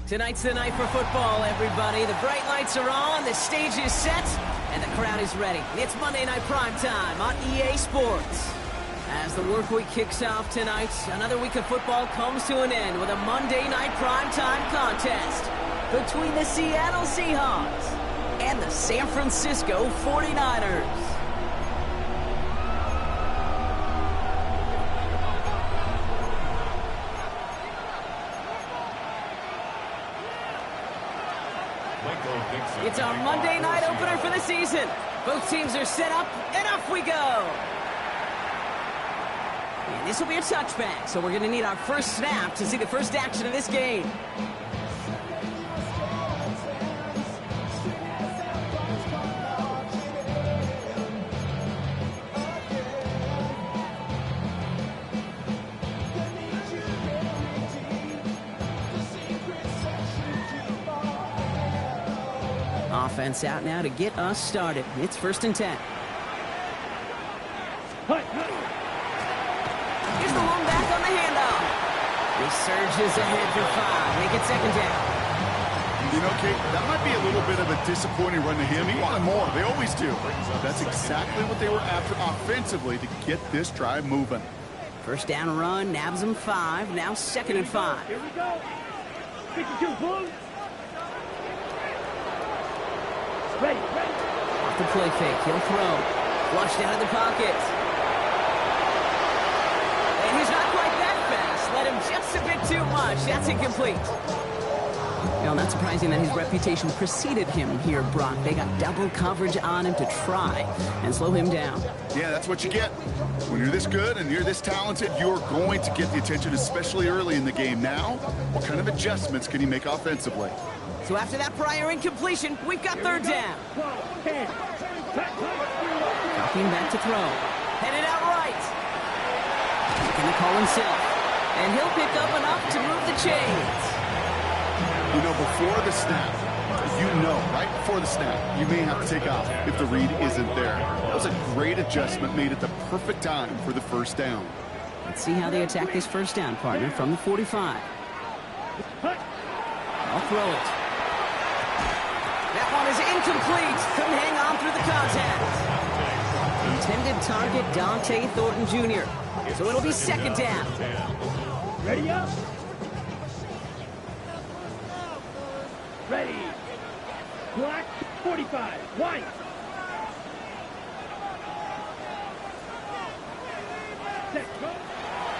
Tonight's the night for football, everybody. The bright lights are on, the stage is set, and the crowd is ready. It's Monday Night Primetime on EA Sports. As the work week kicks off tonight, another week of football comes to an end with a Monday Night Primetime contest between the Seattle Seahawks and the San Francisco 49ers. It's our Monday night opener for the season. Both teams are set up, and off we go. And this will be a touchback, so we're going to need our first snap to see the first action of this game. Offense out now to get us started. It's 1st and 10. Here's the long back on the handoff. He surges ahead for 5. Make it 2nd down. You know, Kate, that might be a little bit of a disappointing run to him. He wanted more. They always do. That's exactly what they were after offensively to get this drive moving. 1st down run, nabs him 5. Now 2nd and 5. Here we go. 52, Blue. Ready. Off the play fake, he'll throw. Flushed out of the pocket. And he's not quite that fast. Let him just a bit too much. That's incomplete. Well, not surprising that his reputation preceded him here, Brock. They got double coverage on him to try and slow him down. Yeah, that's what you get. When you're this good and you're this talented, you're going to get the attention, especially early in the game. Now, what kind of adjustments can he make offensively? So after that prior incompletion, we've got 3rd down. Dropping back to throw. Headed out right. Making the call himself. And he'll pick up enough to move the chains. You know, before the snap, right before the snap, you may have to take off if the read isn't there. That was a great adjustment made at the perfect time for the 1st down. Let's see how they attack this 1st down, partner, from the 45. I'll throw it. That one is incomplete. Couldn't hang on through the contact. Intended target, Dante Thornton Jr. So it'll be 2nd down. Ready up. Ready. Black, 45. White. Set, go.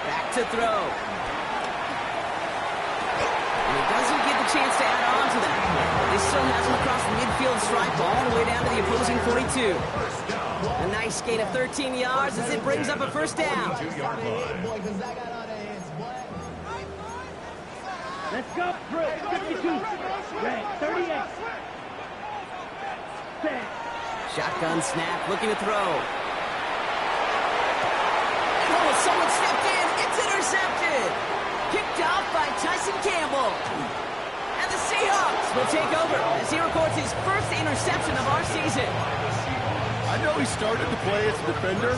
Back to throw. And he doesn't get the chance to add on to that. He still has him across the midfield stripe all the way down to the opposing 42. A nice gain of 13 yards as it brings up a 1st down. Let's go. 52. Red, 38. Set. Shotgun snap, looking to throw. Oh, someone stepped in. It's intercepted. Kicked off by Tyson Campbell. And the Seahawks will take over as he records his 1st interception of our season. I know he started to play as a defender.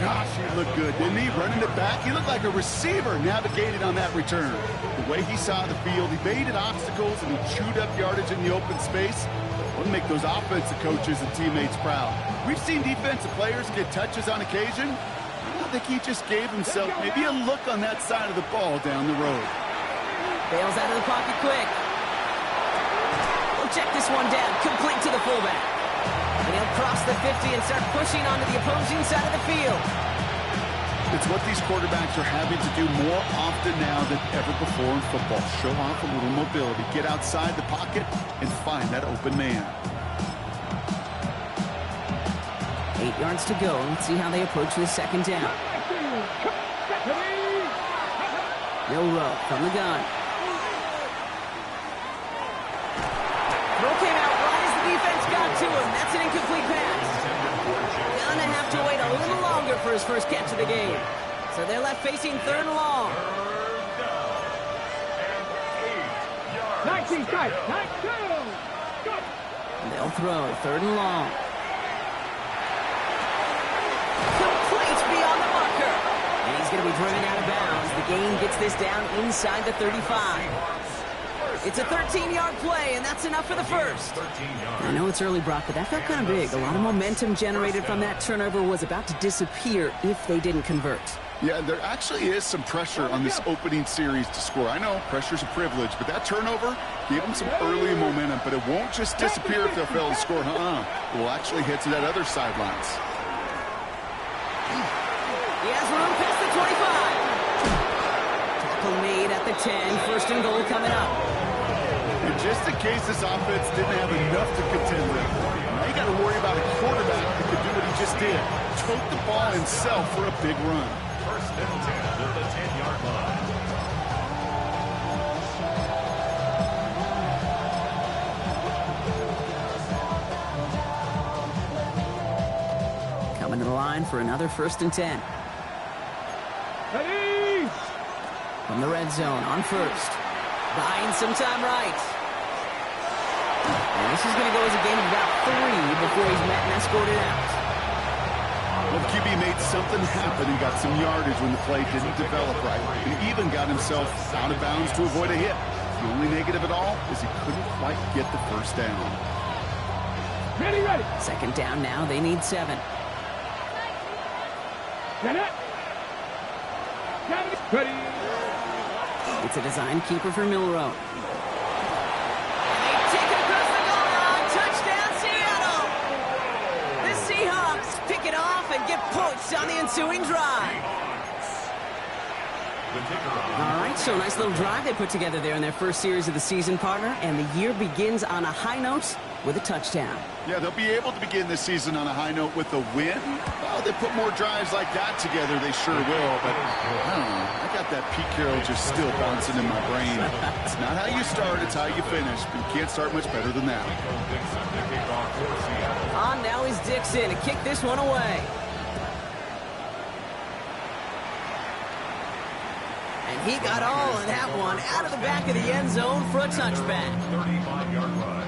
Gosh, he looked good, didn't he? Running it back, he looked like a receiver navigated on that return. The way he saw the field, he baited obstacles and he chewed up yardage in the open space. Would make those offensive coaches and teammates proud. We've seen defensive players get touches on occasion. I think he just gave himself maybe a look on that side of the ball down the road. Bails out of the pocket quick. We'll check this one down, complete to the fullback. And he'll cross the 50 and start pushing onto the opposing side of the field. It's what these quarterbacks are having to do more often now than ever before in football. Show off a little mobility, get outside the pocket, and find that open man. 8 yards to go. Let's see how they approach this 2nd down. Milrow from the gun. Throw came out right as the defense got to him. That's an incomplete pass. Gonna have to wait a little longer for his first catch of the game. So they're left facing 3rd and long. 19, guys. 19. Go. They'll throw 3rd and long. Complete beyond the marker. And he's going to be driven out of bounds. The gain gets this down inside the 35. It's a 13-yard play, and that's enough for the first. I know it's early, Brock, but that felt kind of big. A lot of momentum generated from that turnover was about to disappear if they didn't convert. Yeah, there actually is some pressure on this opening series to score. I know pressure's a privilege, but that turnover gave them some early momentum, but it won't just disappear if they'll fail to score. It will actually head to that other sidelines. He has room past the 25. Tackle made at the 10. First and goal coming up. And just in case this offense didn't have enough to contend with, now you got to worry about a quarterback that could do what he just did. Tote the ball himself for a big run. First and 10 at the 10-yard line. Coming to the line for another first and 10. Ready? From the red zone on first. Buying some time right. And this is going to go as a game of about 3 before he's met and escorted out. Well, the QB made something happen and got some yardage when the play didn't develop right. And even got himself out of bounds to avoid a hit. The only negative at all is he couldn't quite get the first down. Ready, ready. Second down now. They need 7. Get it. Ready. It's a design keeper for Milrow. And they take it across the goal line. Touchdown, Seattle. The Seahawks pick it off and get points on the ensuing drive. All right, so nice little drive they put together there in their first series of the season, partner. And the year begins on a high note with a touchdown. Yeah, they'll be able to begin this season on a high note with a win. Well, they put more drives like that together, they sure will. But I don't know. I got that Pete Carroll just still bouncing in my brain. It's not how you start, it's how you finish. But you can't start much better than that. On now is Dixon to kick this one away. And he got all of that one out of the back of the end zone for a touchback. 35-yard line.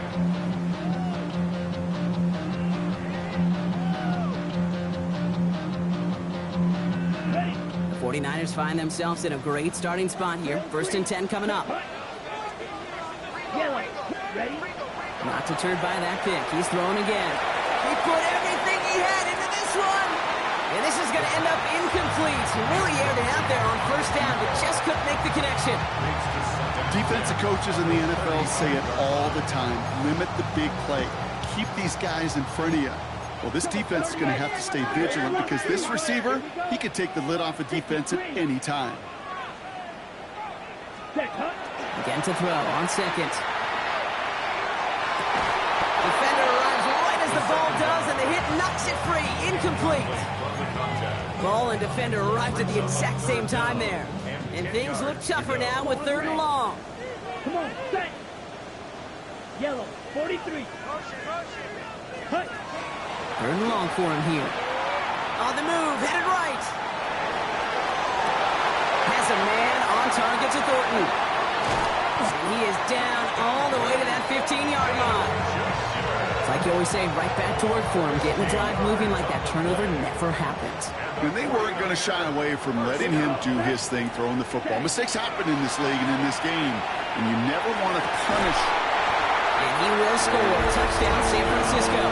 The 49ers find themselves in a great starting spot here. First and 10 coming up. Yellow. Ready? Not deterred by that pick. He's throwing again. He put everything he had into this one. And this is going to end up incomplete. He really aired it out there on first down, but just couldn't make the connection. Defensive coaches in the NFL say it all the time. Limit the big play. Keep these guys in front of you. Well, this defense is going to have to stay vigilant because this receiver, he could take the lid off a defense at any time. Again to throw on second. Defender arrives right as the ball does, and the hit knocks it free. Incomplete. Ball and defender arrived at the exact same time there. And things look tougher now with 3rd and long. Come on, set. Yellow, 43. Cut. 3rd and long for him here. On the move, headed right. Has a man on target to Thornton. And he is down all the way to that 15-yard line. It's like you always say, right back to work for him. Getting the drive moving like that turnover never happened. And they weren't going to shy away from letting him do his thing, throwing the football. Mistakes happen in this league and in this game, and you never want to punish. And he will score. Touchdown, San Francisco.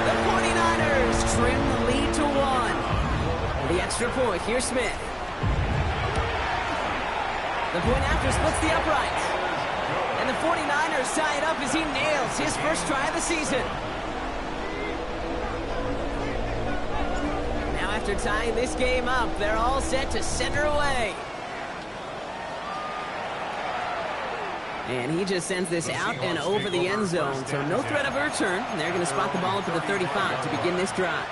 The 49ers trim the lead to 1. The extra point, here's Smith. The point after splits the uprights. And the 49ers tie it up as he nails his first try of the season. Now after tying this game up, they're all set to center away. And he just sends this out and over the end zone, so no threat of a return. They're going to spot the ball up at the 35 to begin this drive.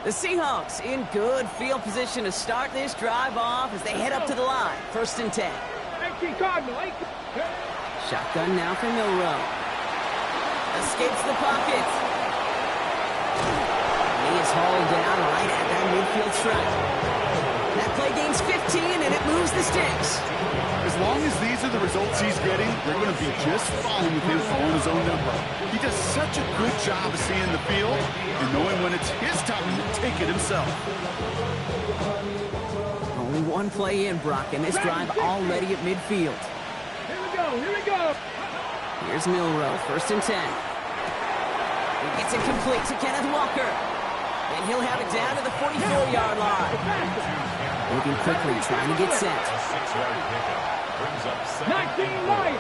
The Seahawks in good field position to start this drive off as they head up to the line. 1st and 10. Shotgun now for Milrow. Escapes the pocket. He is hauled down right at that midfield stripe. That play gains 15, and it moves the sticks. As long long as these are the results he's getting, they're going to be just fine with him calling his own number. He does such a good job of seeing the field and knowing when it's his time to take it himself. Only one play in, Brock, and this drive already at midfield. Here we go, here we go. Here's Milroe, 1st and 10. He gets it complete to Kenneth Walker. And he'll have it down to the 44-yard line. Moving quickly, trying to get set. A 6-yard pickup brings up 19 light.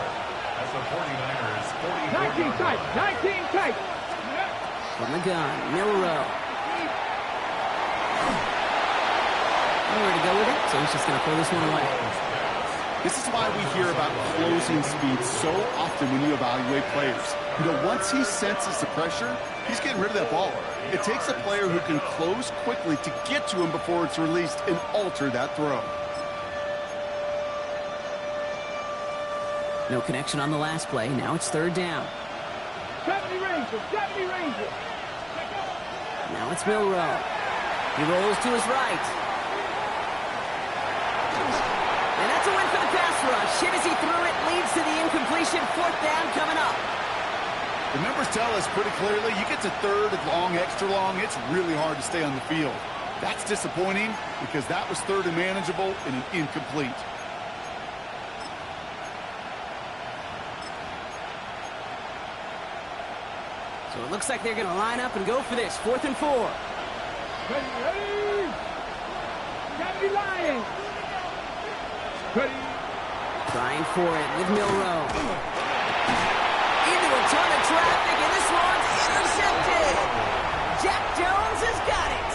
as the 49ers 19 tight, 19 tight. From the gun, Milroe. Nowhere to go with it, so he's just going to throw this one away. This is why we hear about closing speed so often when you evaluate players. You know, once he senses the pressure, he's getting rid of that ball. It takes a player who can close quickly to get to him before it's released and alter that throw. No connection on the last play. Now it's 3rd down. 70 Rangers, 70 Rangers. Now it's Milroe. He rolls to his right. And that's a win for the pass rush. Hit as he threw it, leads to the incompletion. 4th down coming up. The numbers tell us pretty clearly, you get to 3rd and long, extra long, it's really hard to stay on the field. That's disappointing because that was 3rd and manageable and an incomplete. So it looks like they're going to line up and go for this. 4th and 4. Ready, ready. 70 Lions. Ready. Trying for it with Milroe. Into a ton of traffic, and this one's intercepted. Jack Jones has got it.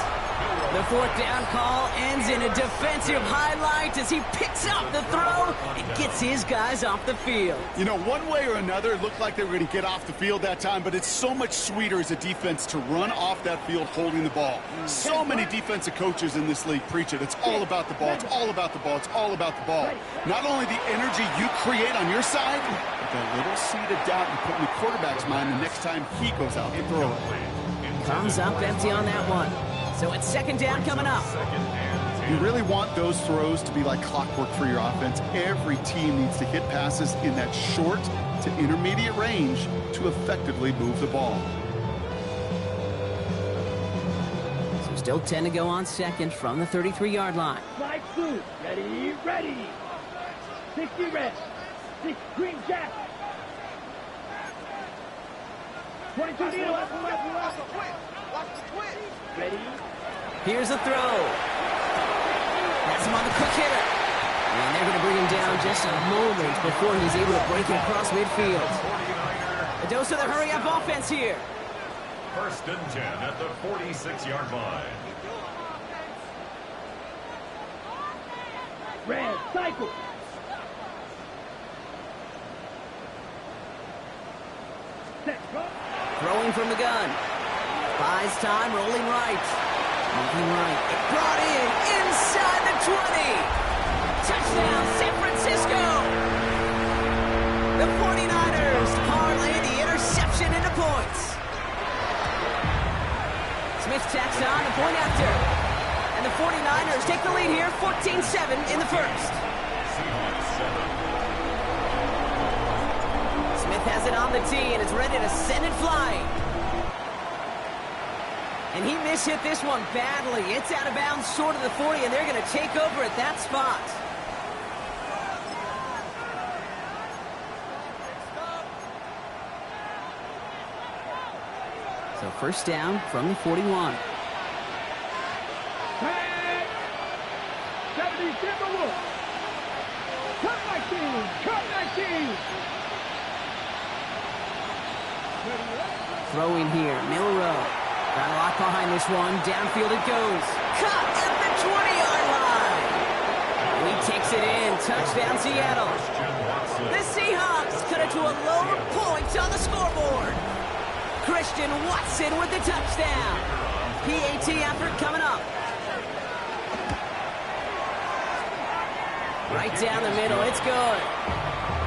The 4th down call ends in a defensive highlight as he picks up the throw and gets his guys off the field. You know, one way or another, it looked like they were going to get off the field that time, but it's so much sweeter as a defense to run off that field holding the ball. So many defensive coaches in this league preach it. It's all about the ball. It's all about the ball. It's all about the ball. Not only the energy you create on your side, but that little seed of doubt you put in the quarterback's mind the next time he goes out to throw it. Comes up empty on that one. So it's 2nd down coming up. You really want those throws to be like clockwork for your offense. Every team needs to hit passes in that short to intermediate range to effectively move the ball. So still 10 to go on 2nd from the 33-yard line. Slide through. Ready, ready. 60 red. 6 green jack. 22 needle. Ready. Here's a throw. That's him on the quick hitter. And they're going to bring him down just a moment before he's able to break it across midfield. A dose of the hurry-up offense here. 1st and 10 at the 46-yard line. Red, cycle. Set, go. Throwing from the gun. Buys time, rolling right. Moving right. Brought in inside the 20. Touchdown, San Francisco. The 49ers parlay the interception into points. Smith tacks on the point after. And the 49ers take the lead here, 14-7 in the 1st. Seahawks 7. Smith has it on the tee and is ready to send it flying. And he mishit this one badly. It's out of bounds short of the 40, and they're going to take over at that spot. So 1st down from the 41. Tag. 70 Timberwolves. Cut 19. Cut 19. Throwing here, Milroe. Got a lot behind this one. Downfield it goes. Cut at the 20-yard line. And he takes it in. Touchdown, Seattle. The Seahawks cut it to a lower point on the scoreboard. Christian Watson with the touchdown. PAT effort coming up. Right down the middle. It's good.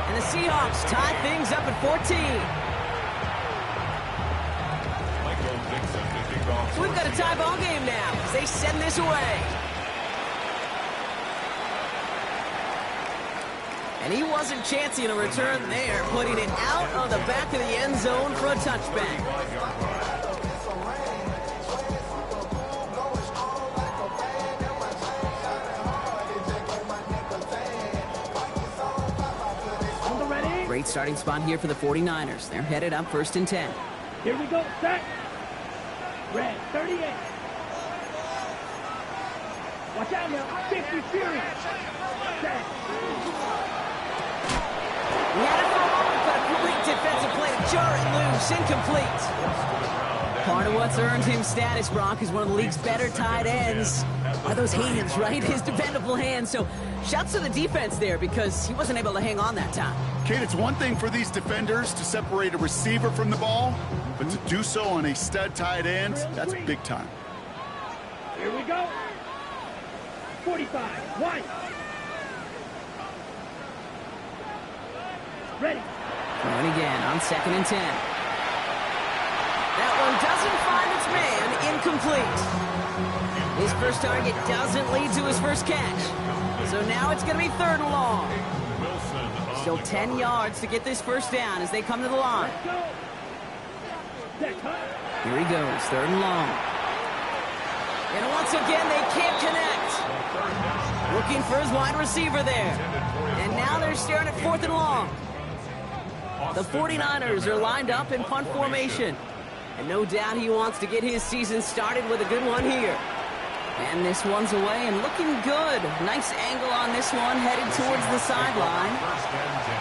And the Seahawks tie things up at 14. So we've got a tie ball game now as they send this away. And he wasn't chancing a return there, putting it out of the back of the end zone for a touchback. Great starting spot here for the 49ers. They're headed up 1st and 10. Here we go, set. Red, 38. Watch out now, 50 Fury. Set. He had it for a moment, but a great defensive play to jar it loose, incomplete. Part of what's earned him status, Brock, is one of the league's better tight ends. Are those hands, right? His dependable hands. So shouts to the defense there because he wasn't able to hang on that time. Kate, it's one thing for these defenders to separate a receiver from the ball, but to do so on a stud tight end, that's big time. Here we go. 45, 1. Ready. Going again on 2nd and 10. That one doesn't find its man, incomplete. His first target doesn't lead to his first catch. So now it's going to be 3rd and long. Still 10 yards to get this first down as they come to the line. Here he goes, 3rd and long. And once again, they can't connect. Looking for his wide receiver there. And now they're staring at 4th and long. The 49ers are lined up in punt formation. And no doubt he wants to get his season started with a good one here. And this one's away and looking good. Nice angle on this one, headed towards the sideline. 1st and 10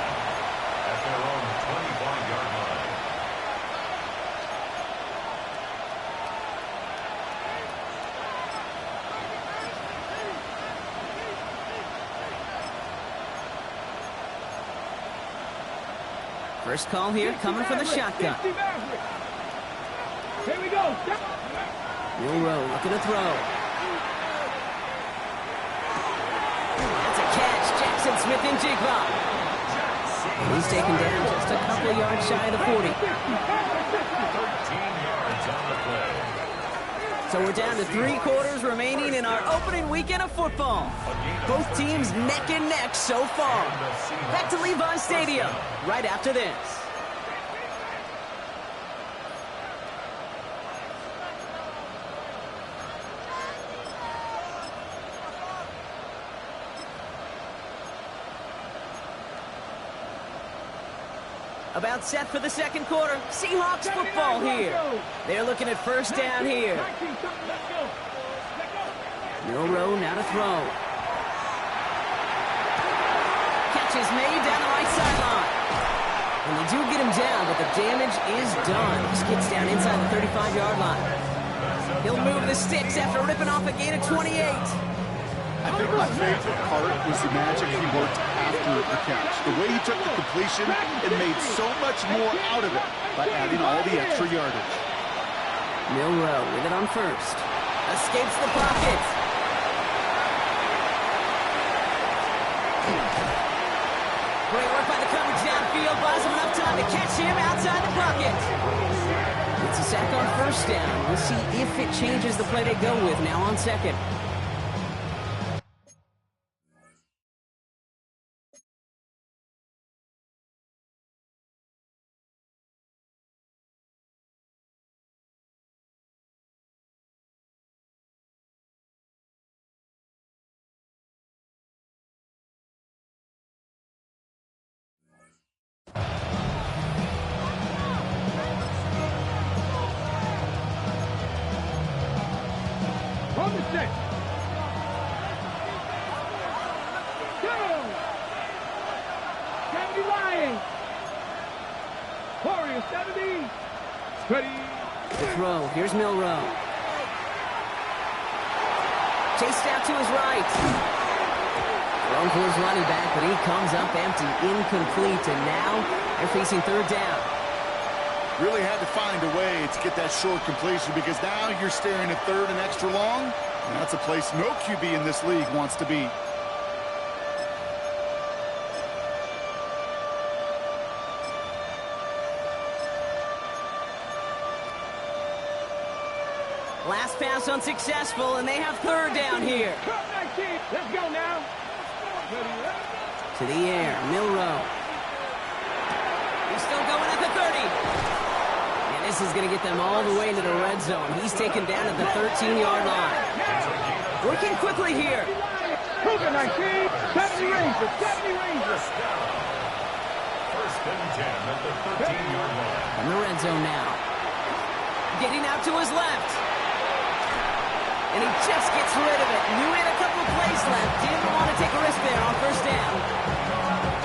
at their own 25-yard line. First call here, coming from the shotgun. Here we go. Milroe looking to throw. That's a catch. Jackson Smith-Njigba. He's taken down just a couple of yards shy of the 40. 13 yards on the play. So we're down to 3 quarters remaining in our opening weekend of football. Both teams neck and neck so far. Back to Levi Stadium right after this. About set for the 2nd quarter. Seahawks football here. They're looking at 1st down here. Milroe now to throw. Catch is made down the right sideline. And they do get him down, but the damage is done. This gets down inside the 35-yard line. He'll move the sticks after ripping off a gain of 28. I think my favorite part was the magic he worked after the catch. The way he took the completion and made so much more out of it by adding all the extra yardage. Milroe with it on 1st. Escapes the pocket. Great work by the coverage downfield. Buys him enough time to catch him outside the pocket. It's a sack on 1st down. We'll see if it changes the play they go with now on 2nd. On the 6. Go! 70 Lions. Warriors 70. Ready. The throw. Here's Milroe. Chased out to his right. Thrown for his running back, but he comes up empty, incomplete, and now they're facing 3rd down. Really had to find a way to get that short completion because now you're staring at 3rd and extra long. And that's a place no QB in this league wants to be. Last pass unsuccessful, and they have 3rd down here. Let's go now. To the air, Milrow. He's still going at the 30. And this is going to get them all the way into the red zone. He's taken down at the 13-yard line. Working quickly here. Cougar 19, 70 Rangers, 70 Rangers. First and 10 at the 13-yard line. In the red zone now. Getting out to his left. And he just gets rid of it. Knew he had a couple plays left. Didn't want to take a risk there on first down.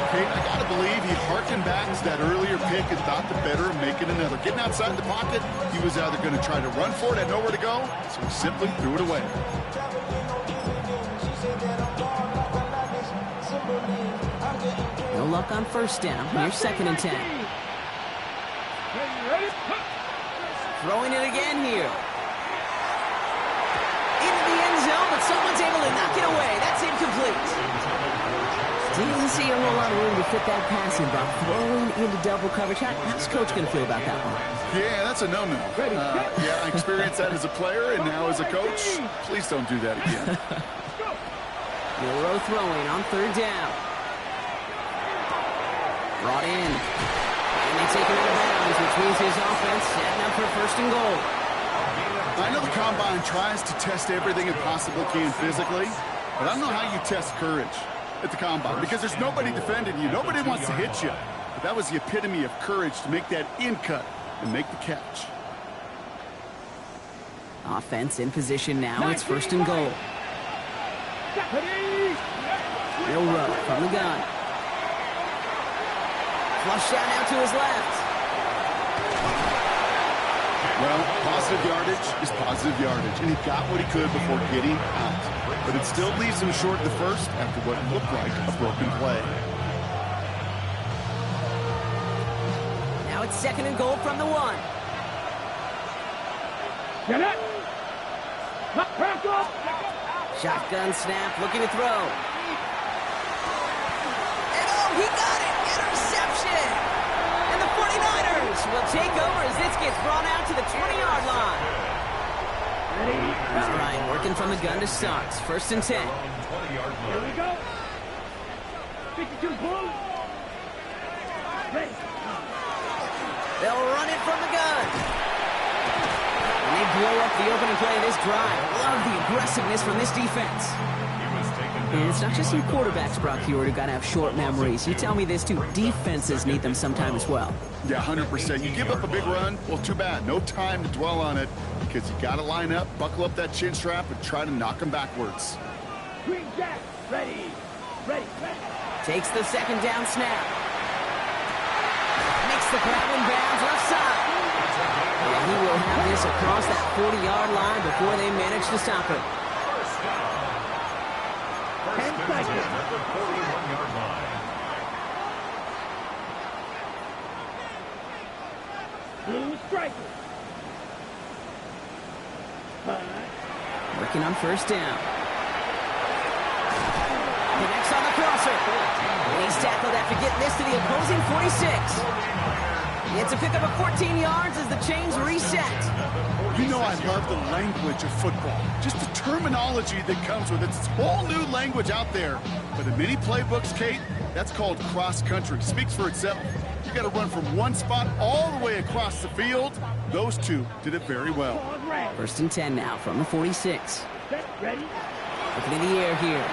Hey, I got to believe he harkened back to that earlier pick and thought the better of making another. Getting outside the pocket, he was either going to try to run for it, had nowhere to go, so he simply threw it away. No luck on first down. Here's second and 10. Throwing it again here. Into the end zone, but someone's able to knock it away. That's incomplete. Didn't see a whole lot of room to fit that passing, but throwing into double coverage. How's Coach going to feel about that one? Yeah, that's a no-no. Yeah, I experienced that as a player and now as a coach. Please don't do that again. Milrow throwing on third down. Brought in. And they take him out of bounds, which means his offense setting up for first and goal. I know the Combine tries to test everything it possibly can physically, but I don't know how you test courage at the Combine because there's nobody defending you. Nobody wants to hit you. But that was the epitome of courage to make that in cut and make the catch. Offense in position now. It's first and goal. Milrow from the gun. Flush down now to his left. Well, positive yardage is positive yardage, and he got what he could before getting out. But it still leaves him short the first after what looked like a broken play. Now it's second and goal from the 1. Get it. Back up. Shotgun snap, looking to throw. And oh, he got it! Interception! And the 49ers will take over as this gets brought out to the 20-yard line. Here's Ryan working from the gun to start. First and 10. Here we go. 52 Bulls. Ready. They'll run it from the gun. And they blow up the opening play of this drive. Love the aggressiveness from this defense. And it's not just you quarterbacks, Brock Huard, who got to have short memories. You tell me this, too. Defenses need them sometime as well. Yeah, 100%. You give up a big run, well, too bad. No time to dwell on it because you got to line up, buckle up that chin strap, and try to knock them backwards. Green Jack. Ready. Ready. Ready. Takes the second down snap. Makes the grab in bounds left side. And he will have this across that 40-yard line before they manage to stop it. 10 seconds. At the 41-yard line. Blue strikers. 5. Working on first down. Connects on the crosser. And he's tackled after getting this to the opposing 46. It's a pickup of 14 yards as the chains reset. You know I love the language of football. Just the terminology that comes with it. It's a whole new language out there. But in many playbooks, Kate, that's called cross-country. Speaks for itself. You got to run from one spot all the way across the field. Those two did it very well. First and 10 now from the 46. Set. Ready. Looking in the air here.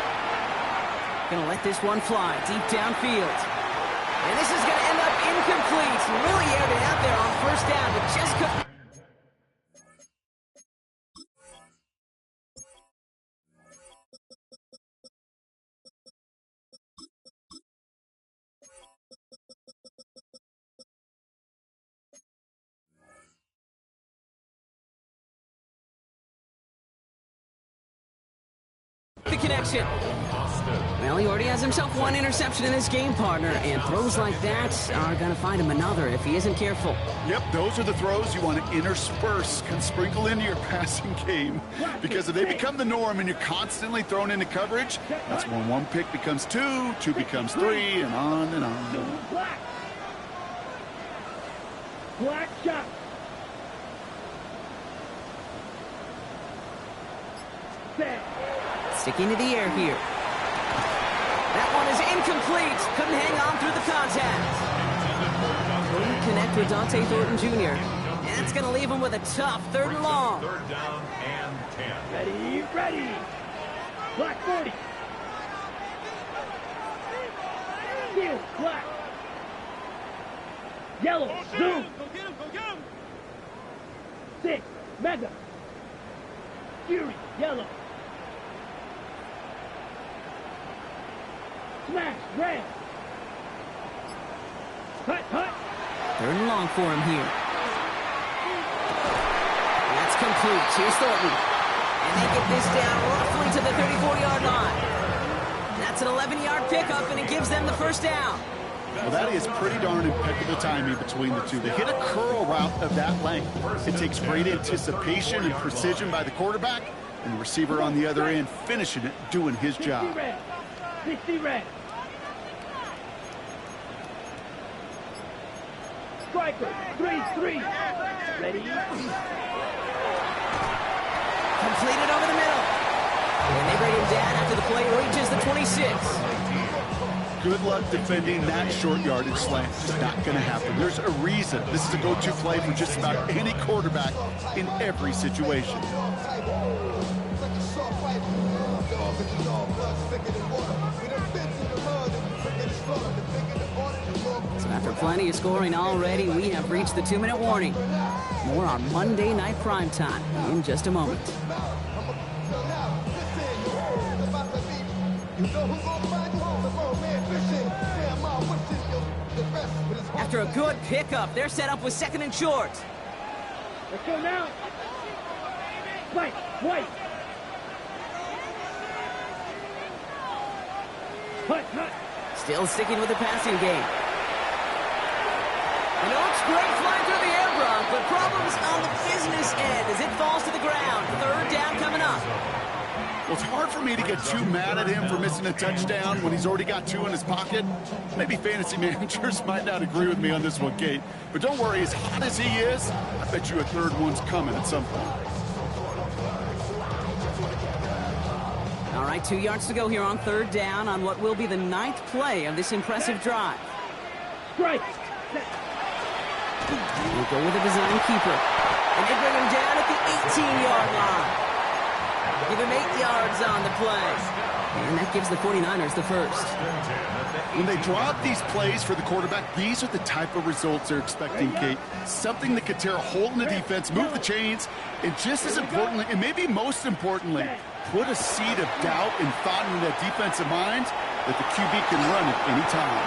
Gonna let this one fly deep downfield. And this is gonna end up incomplete. Really aired it out there on first down, but just couldn't. The connection. Well, he already has himself one interception in this game, partner, and throws like that are going to find him another if he isn't careful. Yep, those are the throws you want to intersperse, can sprinkle into your passing game. Because if they become the norm and you're constantly thrown into coverage, that's when one pick becomes two, two becomes three, and on and on. Black. Black shot. Set. Sticking to the air here. That one is Incomplete. Couldn't hang on through the contact. Couldn't connect with Dante Thornton Jr. And it's going to leave him with a tough 3rd and long. 3rd down and 10. Ready, ready. Black 40. Steel, black. Yellow, zoom. Go get him. 6, mega. Fury, yellow. Smash, red. Hut. 3rd and long for him here. That's complete. Here's Thornton. And they get this down roughly to the 34-yard line. That's an 11-yard pickup, and it gives them the 1st down. Well, that is pretty darn impeccable timing between the two. They hit a curl route of that length. It takes great anticipation and precision by the quarterback, and the receiver on the other end finishing it, doing his 60 job. red. 60 red. Striker, 3-3. Ready? Completed over the middle. And they bring him down after the play reaches the 26. Good luck defending that short yardage slant. Just not going to happen. There's a reason. This is a go-to play for just about any quarterback in every situation. So after plenty of scoring already, we have reached the 2-minute warning. More on Monday Night Primetime in just a moment. After a good pickup, they're set up with 2nd and short. Let's go now. White. Hut. Still sticking with the passing game. And it looks great flying through the air, Brock, but problems on the business end as it falls to the ground. 3rd down coming up. Well, it's hard for me to get too mad at him for missing a touchdown when he's already got 2 in his pocket. Maybe fantasy managers might not agree with me on this one, Kate. But don't worry, as hot as he is, I bet you a 3rd one's coming at some point. All right, 2 yards to go here on 3rd down on what will be the 9th play of this impressive drive. Strike. We'll go with a design keeper. And they bring him down at the 18-yard line. Give him 8 yards on the play. And that gives the 49ers the 1st. When they draw up these plays for the quarterback, these are the type of results they're expecting, Kate. Something that could tear a hole in the defense, move the chains, and just as importantly, and maybe most importantly, put a seed of doubt and thought into that defensive mind that the QB can run at any time.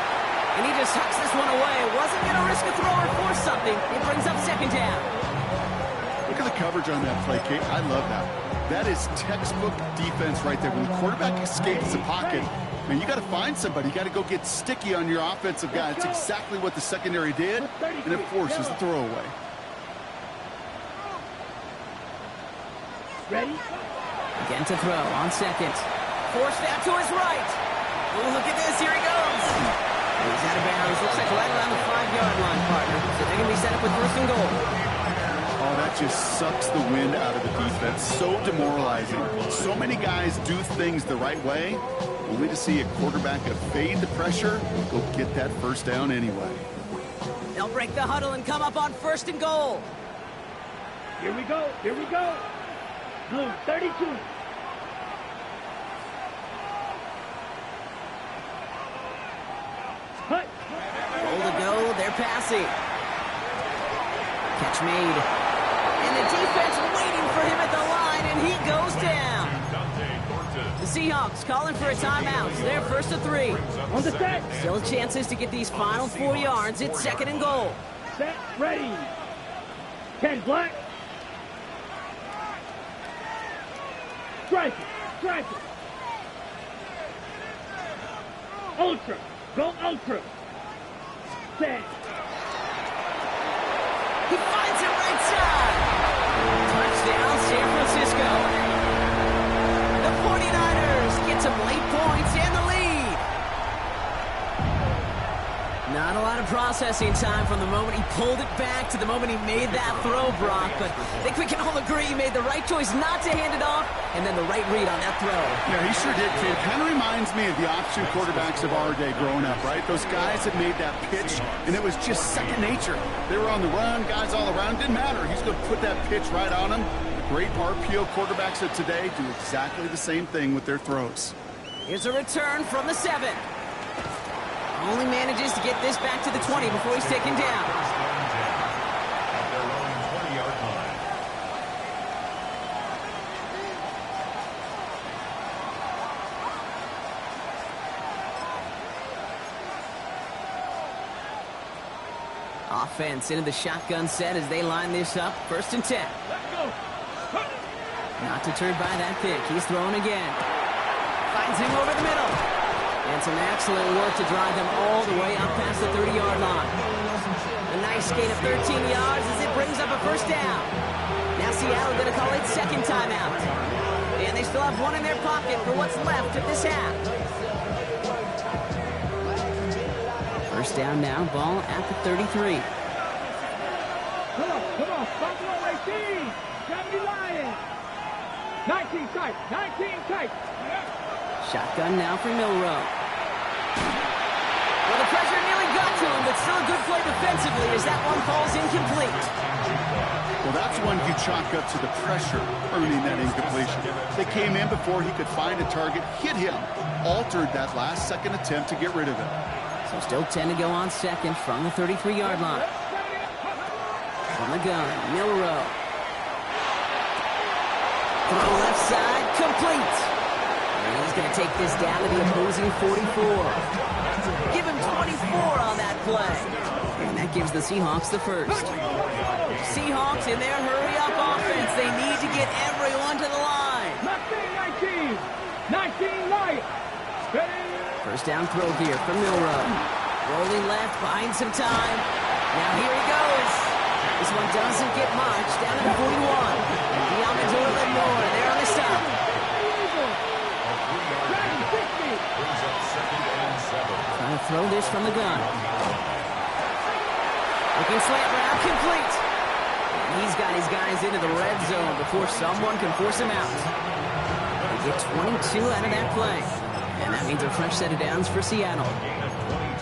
And he just tucks this one away. Wasn't going to risk a throw or force something. It brings up 2nd down. Look at the coverage on that play, Kate. I love that. That is textbook defense right there. When the quarterback escapes the pocket, man, you got to find somebody. You got to go get sticky on your offensive guy. It's exactly what the secondary did, and it forces the throwaway. Ready? Again to throw on 2nd. Forced out to his right. Oh, look at this. Here he goes. He's out of bounds. Looks like right around the 5-yard line, partner. So they're going to be set up with 1st and goal. Oh, that just sucks the wind out of the defense. So demoralizing. So many guys do things the right way, only to see a quarterback evade the pressure, go get that 1st down anyway. They'll break the huddle and come up on 1st and goal. Here we go. Blue, 32. Hut. Goal to go. They're passing. Catch made. And the defense waiting for him at the line, and he goes down. The Seahawks calling for a timeout. They're 1st and 3. On the set. Still chances to get these final 4 yards. It's 2nd and goal. Set, ready. 10 black. Strike it. Ultra. Go ultra. Set. He finds it right side. Touchdown, San Francisco. The 49ers get some late points and the lead. Not a lot of processing time from the moment he pulled it back to the moment he made that throw, Brock. But I think we can all agree he made the right choice not to hand it off, and then the right read on that throw. Yeah, he sure did, kid. Kind of reminds me of the option quarterbacks of our day growing up, right? Those guys that made that pitch, and it was just second nature. They were on the run, guys all around. Didn't matter. He's going to put that pitch right on him. The great RPO quarterbacks of today do exactly the same thing with their throws. Here's a return from the 7. Only manages to get this back to the 20 before he's taken down. At their own 20-yard line. Offense into the shotgun set as they line this up. 1st and 10. Not deterred by that pick. He's throwing again. Finds him over the middle. And some excellent work to drive them all the way up past the 30-yard line. A nice gain of 13 yards as it brings up a 1st down. Now Seattle going to call it 2nd timeout. And they still have one in their pocket for what's left of this half. 1st down now, ball at the 33. Come on, Buffalo 18, 70 Lions. 19 tight, 19 tight. Shotgun now for Milrow. Well, the pressure nearly got to him, but still a good play defensively as that one falls incomplete. Well, that's one you chalk up to the pressure earning that incompletion. They came in before he could find a target, hit him, altered that last-second attempt to get rid of it. So still 10 to go on 2nd from the 33-yard line. From the gun, Milrow. Throw left side, complete. And he's going to take this down to the opposing 44. Give him 24 on that play. And that gives the Seahawks the 1st. Seahawks in their hurry-up offense. They need to get everyone to the line. 19 Lions. 1st down throw here from Milrow. Rolling left, buying some time. Now here he goes. This one doesn't get much. Down to the 41. Diamador Lenore, they're on the stop. Trying to throw this from the gun. Looking slant route, complete. And he's got his guys into the red zone before someone can force him out. They get 22 out of that play. And that means a fresh set of downs for Seattle.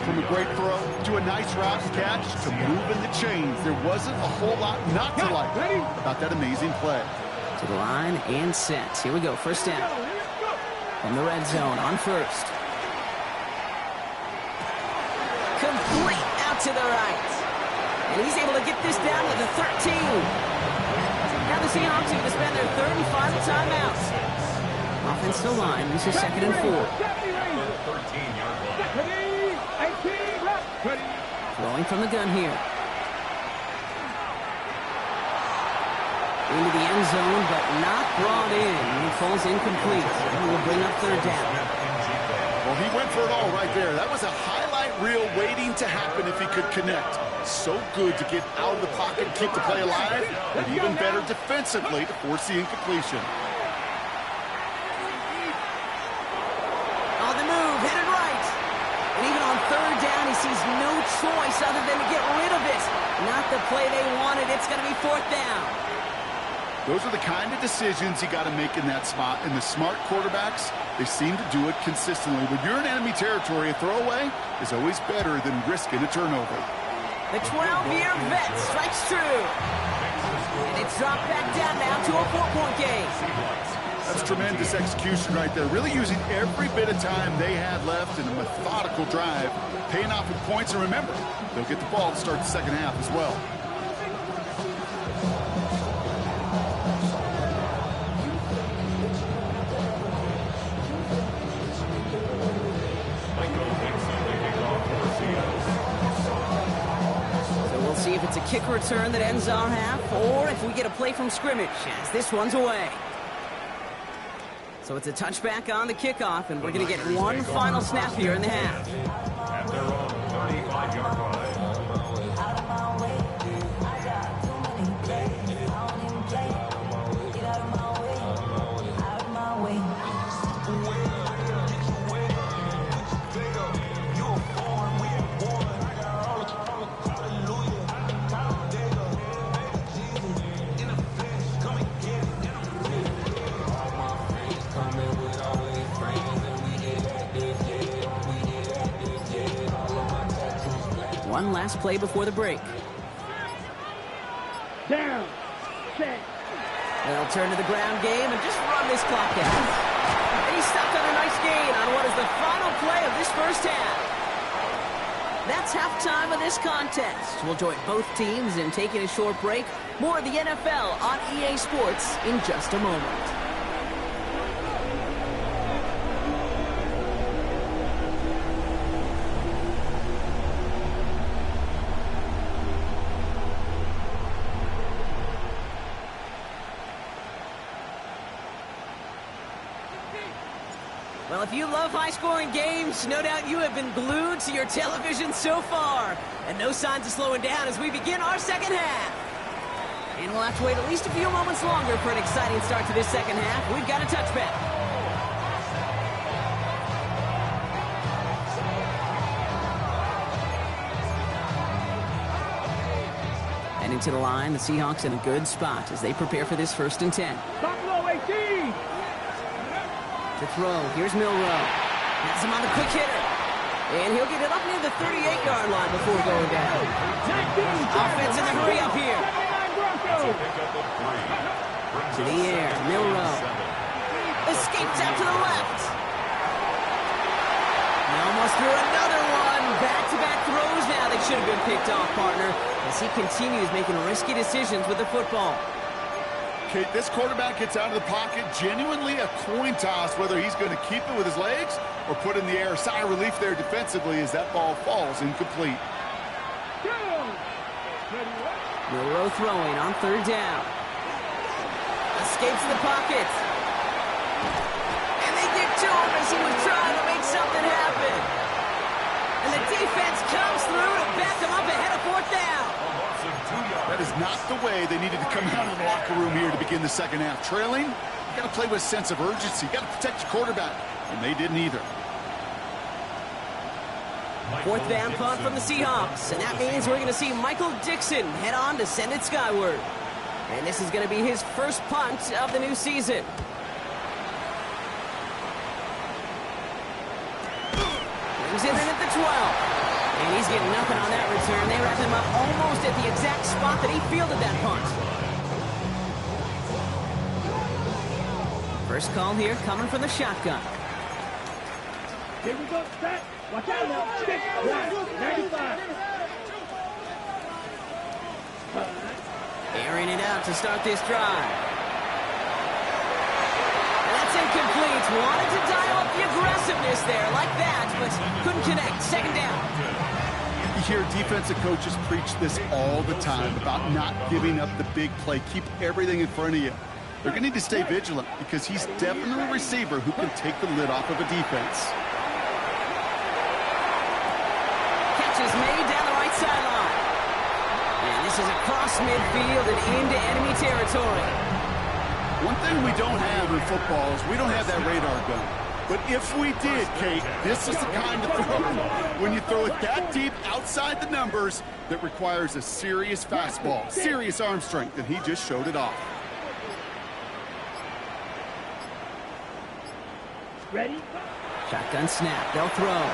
From a great throw to a nice route catch to moving the chains, there wasn't a whole lot not to like about that amazing play. To the line and set. Here we go, 1st down. From the red zone on 1st. Complete out to the right. And he's able to get this down to the 13. Now the Seahawks are going to spend their 3rd and final timeout. Offensive line, this is 2nd and 4. Throwing from the gun here. Into the end zone, but not brought in. He falls incomplete. And will bring up 3rd down. Well, he went for it all right there. That was a highlight reel waiting to happen if he could connect. So good to get out of the pocket, keep the play alive, but even better defensively to force the incompletion. On the move, headed right. And even on 3rd down, he sees no choice other than to get rid of it. Not the play they wanted. It's going to be 4th down. Those are the kind of decisions you got to make in that spot. And the smart quarterbacks, they seem to do it consistently. When you're in enemy territory, a throwaway is always better than risking a turnover. The 12-year vet strikes true. And it's dropped back down now to a 4-point game. That's tremendous execution right there. Really using every bit of time they had left in a methodical drive, paying off with points. And remember, they'll get the ball to start the 2nd half as well. See if it's a kick return that ends our half, or if we get a play from scrimmage, as this one's away. So it's a touchback on the kickoff, and we're going to get one final snap here in the half. At their own 35-yard line. One last play before the break. Down. Set. They'll turn to the ground game and just run this clock out. And he's stuck on a nice gain on what is the final play of this first half. That's halftime of this contest. We'll join both teams in taking a short break. More of the NFL on EA Sports in just a moment. Well, if you love high-scoring games, no doubt you have been glued to your television so far. And no signs of slowing down as we begin our second half. And we'll have to wait at least a few moments longer for an exciting start to this second half. We've got a touchback. Heading to the line, the Seahawks in a good spot as they prepare for this 1st and 10. Buffalo 18. To throw, here's Milrow. Has him on the quick hitter. And he'll get it up near the 38-yard line before going down. Offense in the hurry up here. To the air, Milrow. Escapes out to the left. He almost threw another one. Back-to-back throws now that should have been picked off, partner, as he continues making risky decisions with the football. Okay, this quarterback gets out of the pocket, genuinely a coin toss whether he's going to keep it with his legs or put in the air. Sigh of relief there defensively as that ball falls incomplete. Milrow throwing on 3rd down. Escapes the pocket. And they get to him as he was trying to make something happen. And the defense comes through to back him up ahead of 4th down. That is not the way they needed to come out of the locker room here to begin the second half. Trailing, you got to play with a sense of urgency. You got to protect your quarterback, and they didn't either. 4th down punt from the Seahawks, and that means we're going to see Michael Dixon head on to send it skyward. And this is going to be his first punt of the new season. Brings it in at the 12. And he's getting nothing on that return. They wrap him up almost at the exact spot that he fielded that punt. First call here coming from the shotgun. Here we go, set. Watch out now. 6, 95. Airing it out to start this drive. And that's incomplete. Wanted to dial up the aggressiveness there like that, but couldn't connect. 2nd down. You hear defensive coaches preach this all the time about not giving up the big play. Keep everything in front of you. They're going to need to stay vigilant because he's definitely a receiver who can take the lid off of a defense. Catch is made down the right sideline. And this is across midfield and into enemy territory. One thing we don't have in football is we don't have that radar gun. But if we did, Kate, this is the kind of throw, when you throw it that deep outside the numbers, that requires a serious fastball, serious arm strength, and he just showed it off. Ready? Shotgun snap. They'll throw.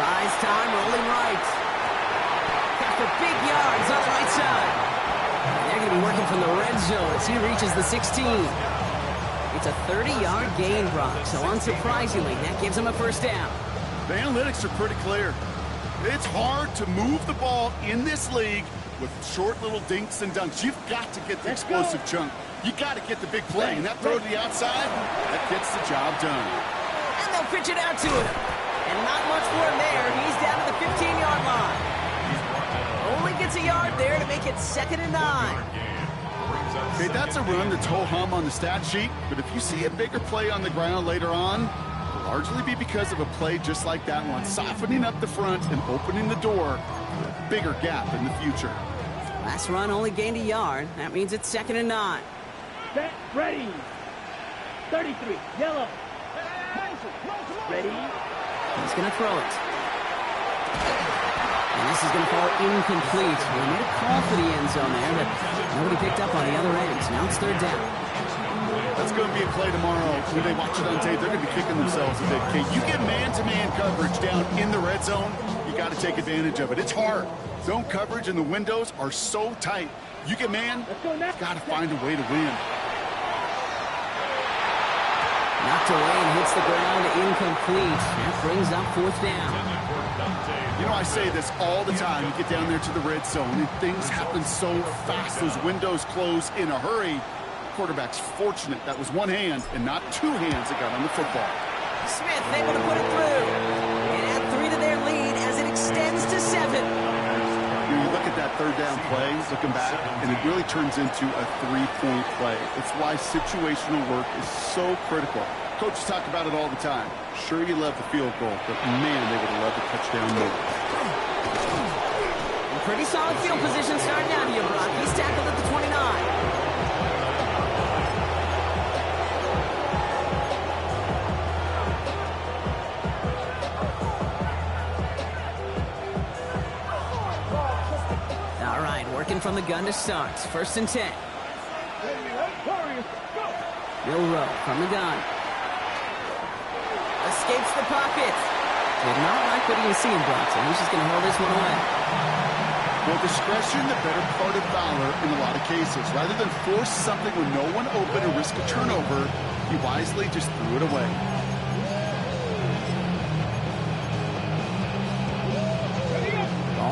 Buys time, rolling right. Got for big yards on the right side. And they're going to be working from the red zone as he reaches the 16. It's a 30-yard gain, Brock, so unsurprisingly, that gives him a 1st down. The analytics are pretty clear. It's hard to move the ball in this league with short little dinks and dunks. You've got to get the explosive chunk. You got to get the big play, and that throw to the outside, that gets the job done. And they'll pitch it out to him. And not much for him there. He's down to the 15-yard line. Only gets a yard there to make it 2nd and 9. Okay, that's a run that's ho-hum on the stat sheet, but if you see a bigger play on the ground later on, it'll largely be because of a play just like that one, softening up the front and opening the door for a bigger gap in the future. Last run only gained a yard. That means it's 2nd and 9. Set, ready. 33, yellow. Ready. He's going to throw it. And this is going to fall incomplete. They made a call for the end zone there, but nobody picked up on the other end. So now it's 3rd down. That's is going to be a play tomorrow. When they watch it on tape, they're going to be kicking themselves a bit. Okay, you get man-to-man coverage down in the red zone, you got to take advantage of it. It's hard. Zone coverage and the windows are so tight. You get man, you've got to find a way to win. Knocked away and hits the ground, incomplete. That brings up 4th down. You know, I say this all the time. You get down there to the red zone, and things happen so fast. Those windows close in a hurry. Quarterback's fortunate that was one hand and not two hands that got on the football. Smith able to put it through. And add 3 to their lead as it extends to 7. You look at that 3rd down play, looking back, and it really turns into a 3-point play. It's why situational work is so critical. Coaches talk about it all the time. Sure, you love the field goal, but man, they would have loved a touchdown more. Pretty solid field position starting out here, Brock. He's tackled at the 29. Working from the gun to start. 1st and 10. Milrow from the gun. Escapes the pocket. Did not like what he was seeing, Bronson. He's just going to hold this one away. Well, discretion, the better part of valor in a lot of cases. Rather than force something with no one open and risk a turnover, he wisely just threw it away.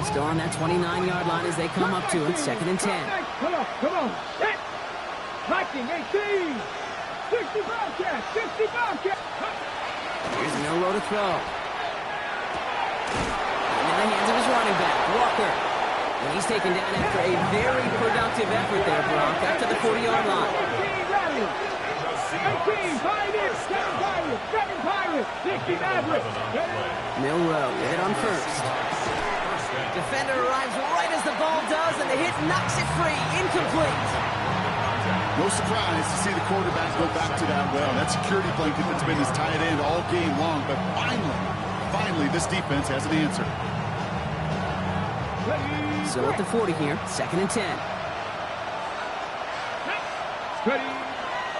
Still on that 29-yard line as they come up to it. 2nd and 10. Come on. Set. Blocking 18. 60 Bobcat. 60 Bobcat. Here's Milrow to throw. In the hands of his running back, Walker. And he's taken down after a very productive effort there, Brock, up to the 40-yard line. 18 Pirates. 7 Pirates. 7 Pirates. 60 Mavericks. Milrow with it on 1st. Defender arrives right as the ball does, and the hit knocks it free. Incomplete. No surprise to see the quarterback go back to that well. That security blanket that's been his tight end all game long, but finally, this defense has an answer. So at the 40 here, 2nd and 10.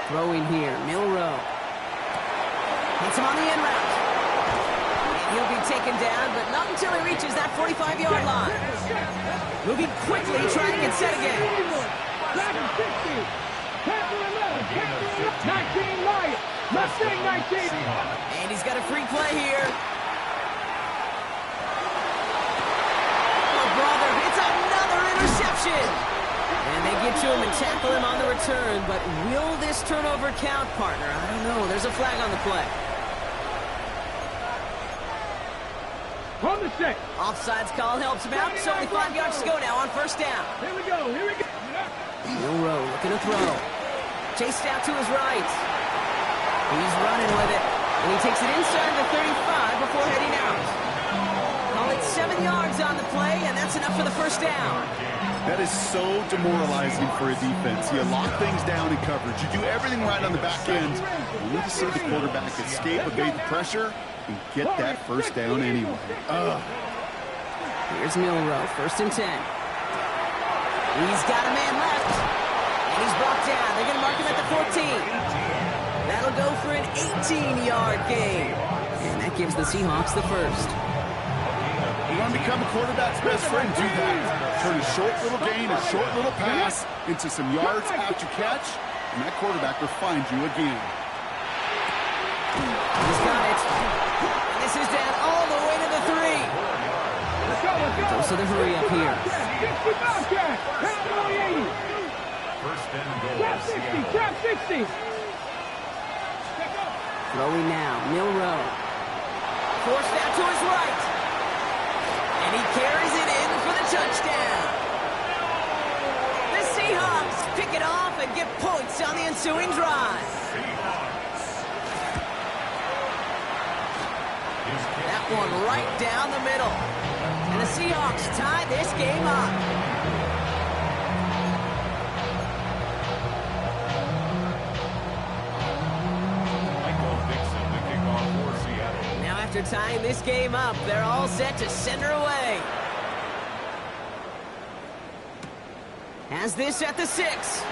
Throwing here, Milrow. Hits him on the end route. He'll be taken down, but not until he reaches that 45-yard line. Moving quickly, trying to get set again. 19 Lions. Mustang 19. And he's got a free play here. Oh, brother, it's another interception. And they get to him and tackle him on the return, but will this turnover count, partner? I don't know. There's a flag on the play. On the set. Offsides call helps him out. So only 5 yards to go now on 1st down. Here we go. Milrow looking to throw. Chased out to his right. He's running with it. And he takes it inside the 35 before heading out. Call it 7 yards on the play, and that's enough for the 1st down. That is so demoralizing for a defense. You lock things down in coverage. You do everything right on the back end. You need to see the quarterback escape, evade the pressure, and get that 1st down anyway. Here's Milrow, 1st and 10. He's got a man left. And he's brought down. They're going to mark him at the 14. That'll go for an 18-yard gain. And that gives the Seahawks the 1st. You want to become a quarterback's best friend, do that. Turn a short little gain, a short little pass into some yards after catch, and that quarterback will find you again. He's got it. And this is down all the way to the 3. Goes to the hurry up here. 1st and goal. Trap 60. Throwing now, Milrow. Forced out to his right. And he carries it in for the touchdown. The Seahawks pick it off and get points on the ensuing drive. That one right down the middle. And the Seahawks tie this game up. Now after tying this game up, they're all set to send her away. Has this at the 6.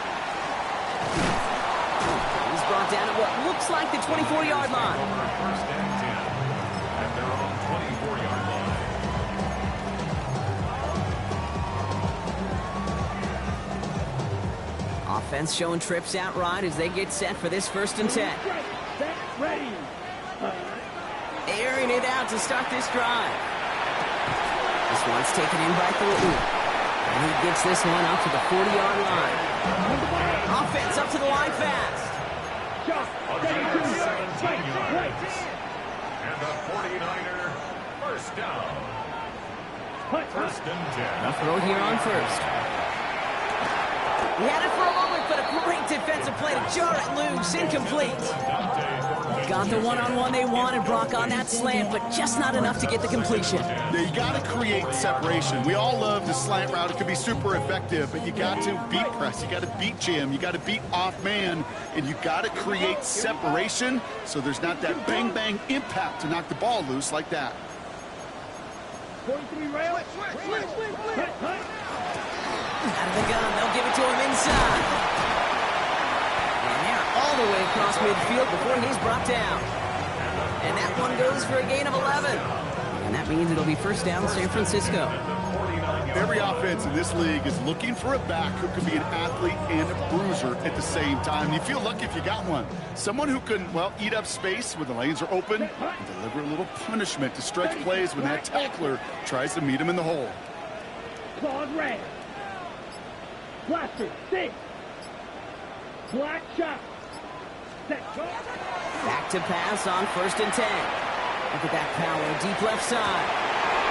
He's brought down at what looks like the 24-yard line. First and 10 at their own 24-yard line. Offense showing trips out right as they get set for this 1st and 10. Set, ready. Airing it out to start this drive. This one's taken in by Thornton. And he gets this one up to the 40-yard line. Offense up to the line fast. A gain of 17 yards. And the 49er first down. First and 10. A throw here on first. He had it for a moment, but a great defensive play to jar it loose. Incomplete. Got the one-on-one they wanted, Brock, on that slant, but just not enough to get the completion. Yeah, you got to create separation. We all love the slant route. It can be super effective, but you got to beat press. You got to beat jam. You got to beat off man, and you got to create separation so there's not that bang-bang impact to knock the ball loose like that. 43 rail. Out of the gun, they'll give it to him inside. And they're all the way across midfield before he's brought down. And that one goes for a gain of 11. And that means it'll be first down San Francisco. Every offense in this league is looking for a back who can be an athlete and a bruiser at the same time. You feel lucky if you got one. Someone who can, well, eat up space when the lanes are open and deliver a little punishment to stretch plays when that tackler tries to meet him in the hole. Claws red. Blaster, 6. Black shot. Set. Back to pass on 1st and 10. Look at that power, deep left side.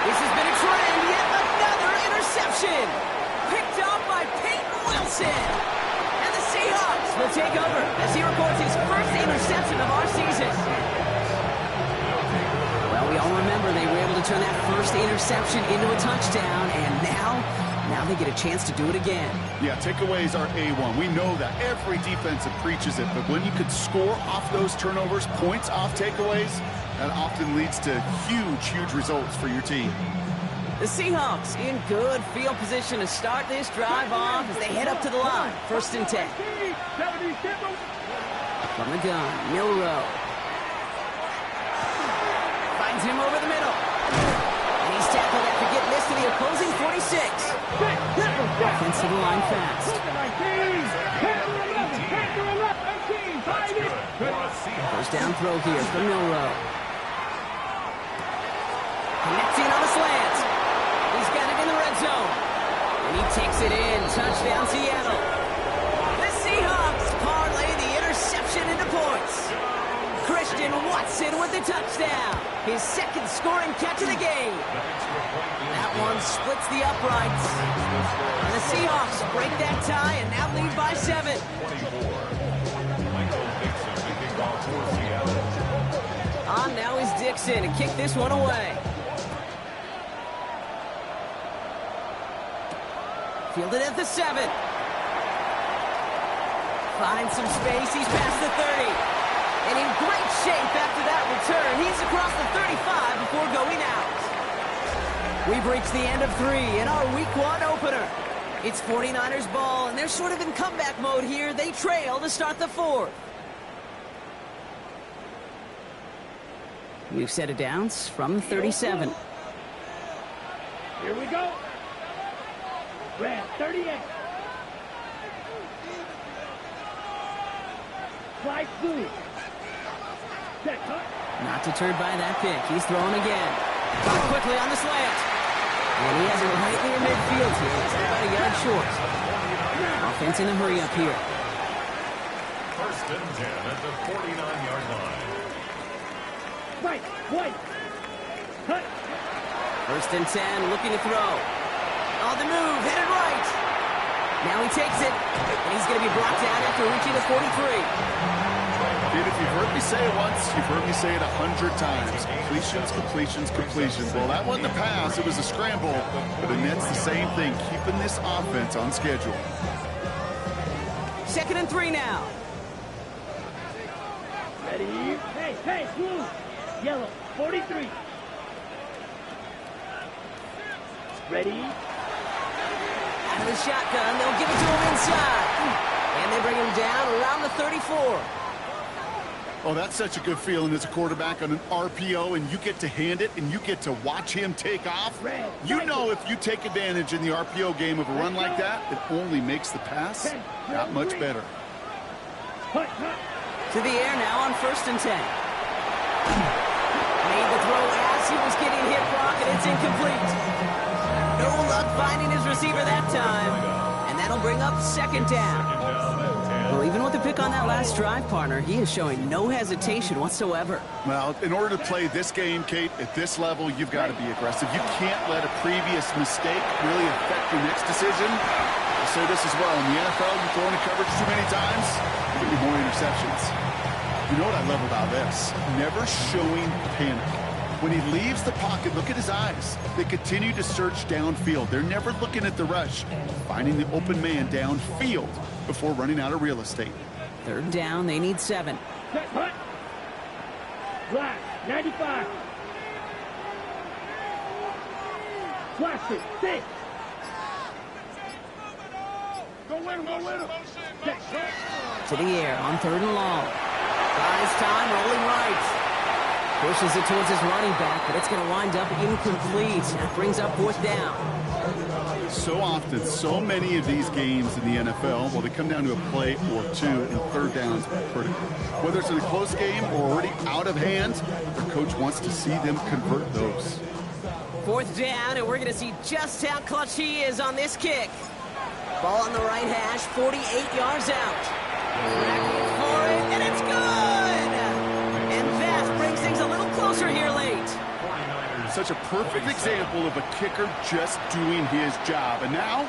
This has been a trend, yet another interception. Picked off by Peyton Wilson. And the Seahawks will take over as he records his first interception of our season. Well, we all remember they were able to turn that first interception into a touchdown, and now they get a chance to do it again. Yeah, takeaways are A1. We know that. Every defensive preaches it, but when you could score off those turnovers, points off takeaways, that often leads to huge results for your team. The Seahawks in good field position to start this drive off as they head up to the line. 1st and 10. From the gun, Milrow. Finds him over the middle. And he's tackled after getting this to the opposing 46. Offense to the line fast. First down throw here from Milrow. Connects in on a slant. He's got it in the red zone. And he takes it in. Touchdown, Seattle. The Seahawks parlay the interception into points. Christian Watson with the touchdown. His 2nd scoring catch of the game. That one splits the uprights. And the Seahawks break that tie and now lead by 7. On now is Dixon to kick this one away. Fielded at the 7. Finds some space. He's past the 30. And in great shape after that return. He's across the 35 before going out. We've reached the end of 3 in our Week 1 opener. It's 49ers ball, and they're sort of in comeback mode here. They trail to start the 4th. We've set it downs from the 37. Here we go. Red, 38. Slide through. Set, cut. Not deterred by that pick. He's throwing again. Caught quickly on the slant. And he has it right near midfield here. It's about a yard short. Offense in a hurry up here. First and 10 at the 49-yard line. Right, white. Cut. First and 10, looking to throw. On the move, headed right. Now he takes it, and he's going to be brought down after reaching the 43. Dude, if you've heard me say it once, you've heard me say it 100 times. Completions. Well, that wasn't a pass. It was a scramble. But the Nets, the same thing, keeping this offense on schedule. 2nd and 3 now. Ready? Hey, blue. Yellow, 43. Ready? Out of the shotgun, they'll give it to him inside. And they bring him down around the 34. Oh, that's such a good feeling as a quarterback on an RPO, and you get to hand it, and you get to watch him take off. You know if you take advantage in the RPO game of a run like that, it only makes the pass that much better. To the air now on 1st and 10. Made the throw as he was getting hit, Brock, and it's incomplete. No luck finding his receiver that time, and that'll bring up 2nd down. Well, even with the pick on that last drive, partner, he is showing no hesitation whatsoever. Well, in order to play this game, Kate, at this level, you've got to be aggressive. You can't let a previous mistake really affect your next decision. I'll say this as well. In the NFL, you throw into coverage too many times, you're going to be more interceptions. You know what I love about this? Never showing panic. When he leaves the pocket, look at his eyes. They continue to search downfield. They're never looking at the rush, finding the open man downfield before running out of real estate. 3rd down, they need 7. Set punt. Flash, 95. Flash it, 6. Go win him, go win him. To the air on 3rd and long. Buys time, rolling right. Pushes it towards his running back, but it's going to wind up incomplete. That brings up 4th down. So often, so many of these games in the NFL, well, they come down to a play or two, and 3rd downs are critical. Whether it's in a close game or already out of hand, their coach wants to see them convert those. 4th down, and we're going to see just how clutch he is on this kick. Ball on the right hash, 48 yards out. Tracking for it, and it's good! And that brings things a little closer here late. Such a perfect example of a kicker just doing his job. And now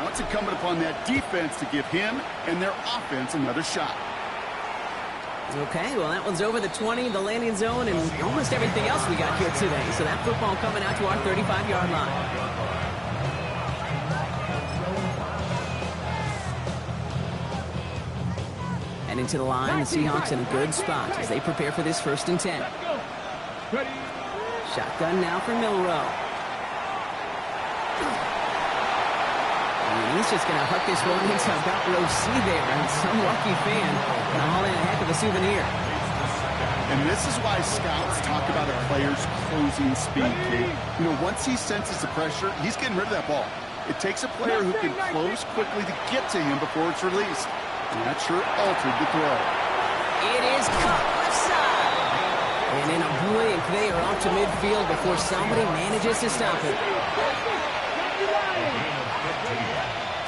it's incumbent upon that defense to give him and their offense another shot. Okay, well, that one's over the 20, the landing zone, and almost everything else we got here today. So that football coming out to our 35-yard line. And into the line, the Seahawks in a good spot as they prepare for this 1st and 10. Shotgun now for Milrow. And he's just going to hook this one into about row C there, and some lucky fan can haul in a heck of a souvenir. And this is why scouts talk about a player's closing speed, Kate. You know, once he senses the pressure, he's getting rid of that ball. It takes a player who can close quickly to get to him before it's released. And that sure altered the throw. It is caught left side. And in a blink, they are off to midfield before somebody manages to stop it.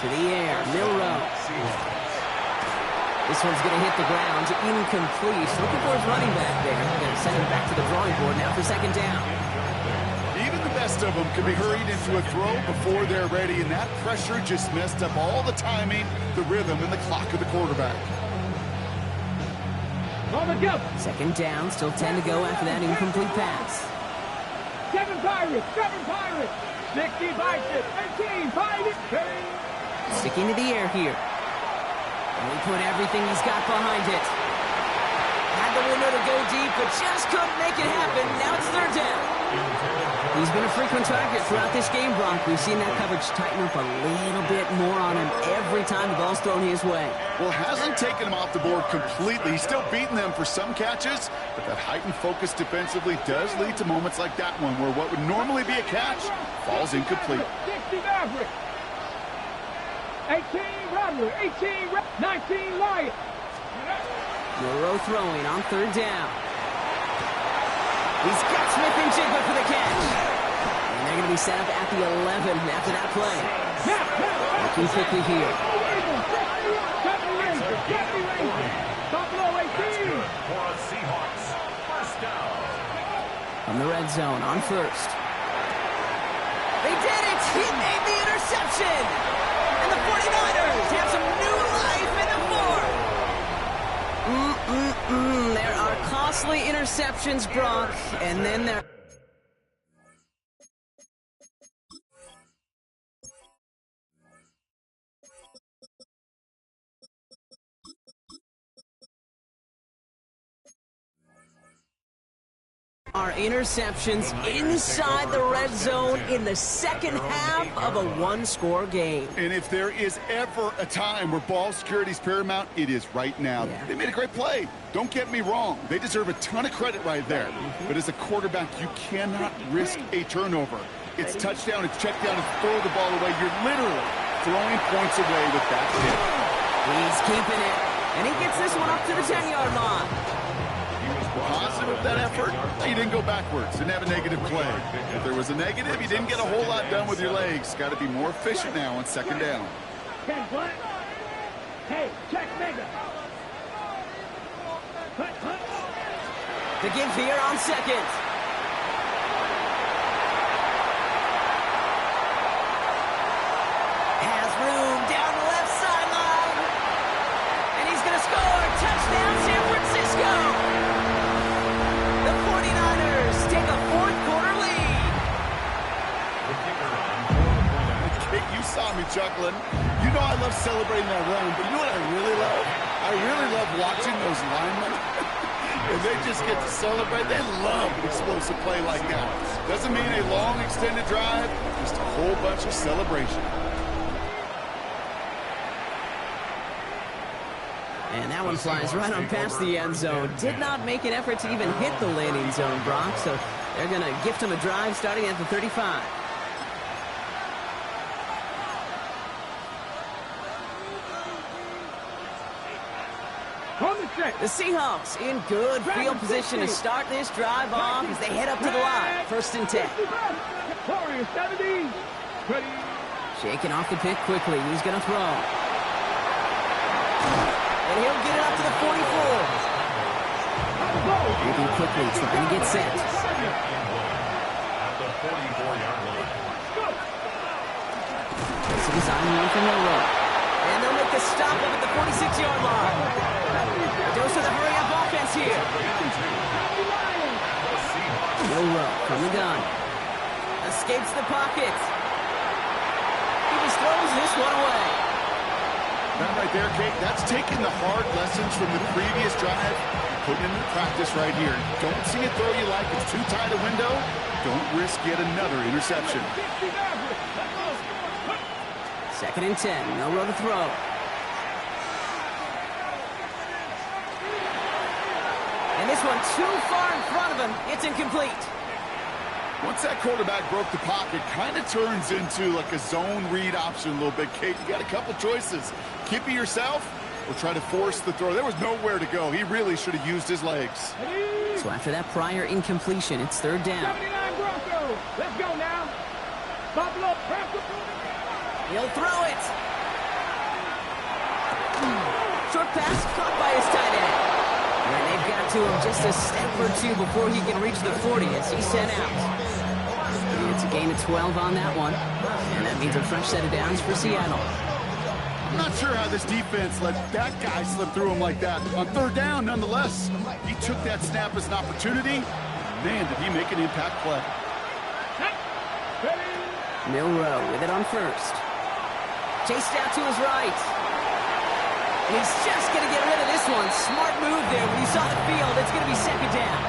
To the air, Milrow. This one's going to hit the ground, incomplete. Looking for his running back there. Going to send him back to the drawing board now for 2nd down. Even the best of them can be hurried into a throw before they're ready, and that pressure just messed up all the timing, the rhythm, and the clock of the quarterback. 2nd down, still 10 to go after that incomplete pass. 7 Pirates, 60 Bison, 18 Pirates. Sticking to the air here. And we put everything he's got behind it. Had the window to go deep, but just couldn't make it happen. Now it's 3rd down. He's been a frequent target throughout this game, Brock. We've seen that coverage tighten up a little bit more on him every time the ball's thrown his way. Well, hasn't taken him off the board completely. He's still beating them for some catches, but that heightened focus defensively does lead to moments like that one where what would normally be a catch falls incomplete. 60 Maverick. 18 Rattler, 19 Lion. Milrow throwing on 3rd down. He's got Smith and Jigba for the catch. And they're going to be set up at the 11 after that play. Looking quickly here. From the red zone on 1st. They did it! He made the interception! And the 49ers have some new life in the 4. There are costly interceptions, Brock, and then there... are interceptions inside the red zone in the second half of a one-score game. And if there is ever a time where ball security is paramount, it is right now. Yeah. They made a great play. Don't get me wrong. They deserve a ton of credit right there. But as a quarterback, you cannot risk a turnover. It's touchdown, it's check down, and throw the ball away. You're literally throwing points away with that hit. He's keeping it, and he gets this one up to the 10-yard line. Positive of that effort, you didn't go backwards, didn't have a negative play. If there was a negative, you didn't get a whole lot done with your legs. Got to be more efficient now on second down. 10 blank. Hey, check mega. Hunt. The give here on second. Has room down the left sideline. And he's going to score. Touchdown, San Francisco. The 49ers take a fourth-quarter lead. Kate, you saw me chuckling. You know I love celebrating that run, but you know what I really love? I really love watching those linemen. And they just get to celebrate. They love an explosive play like that. Doesn't mean a long extended drive, just a whole bunch of celebration. And that one flies right on past the end zone. Did not make an effort to even hit the landing zone, Brock. So they're going to gift him a drive starting at the 35. The Seahawks in good field position to start this drive off as they head up to the line. First and 10. Shaking off the pick quickly. He's going to throw. And he'll get it up to the 44. Moving quickly, trying to get set. At the 44-yard line. It's a design run from Milrow. And they'll make the stop up at the 46-yard line. Dose of the hurry-up offense here. Milrow from the gun. Escapes the pocket. He just throws this one away. That right there, Kate, that's taking the hard lessons from the previous drive and putting it into practice right here. Don't see a throw you like. It's too tight a window. Don't risk yet another interception. Second and 10. Milrow to throw. And this one too far in front of him. It's incomplete. Once that quarterback broke the pocket, kind of turns into like a zone read option a little bit, Kate. You got a couple choices. Keep it yourself or try to force the throw. There was nowhere to go. He really should have used his legs. So after that prior incompletion, it's third down. 79 Broncos. Let's go now. Buffalo. He'll throw it. Short pass caught by his tight end. And they've got to him just a step or two before he can reach the 40 as he's sent out. And it's a gain of 12 on that one. And that means a fresh set of downs for Seattle. I'm not sure how this defense let that guy slip through him like that. On third down, nonetheless, he took that snap as an opportunity. Man, did he make an impact play. Milrow with it on first. Chased out to his right. And he's just going to get rid of this one. Smart move there. When he saw the field, it's going to be second down.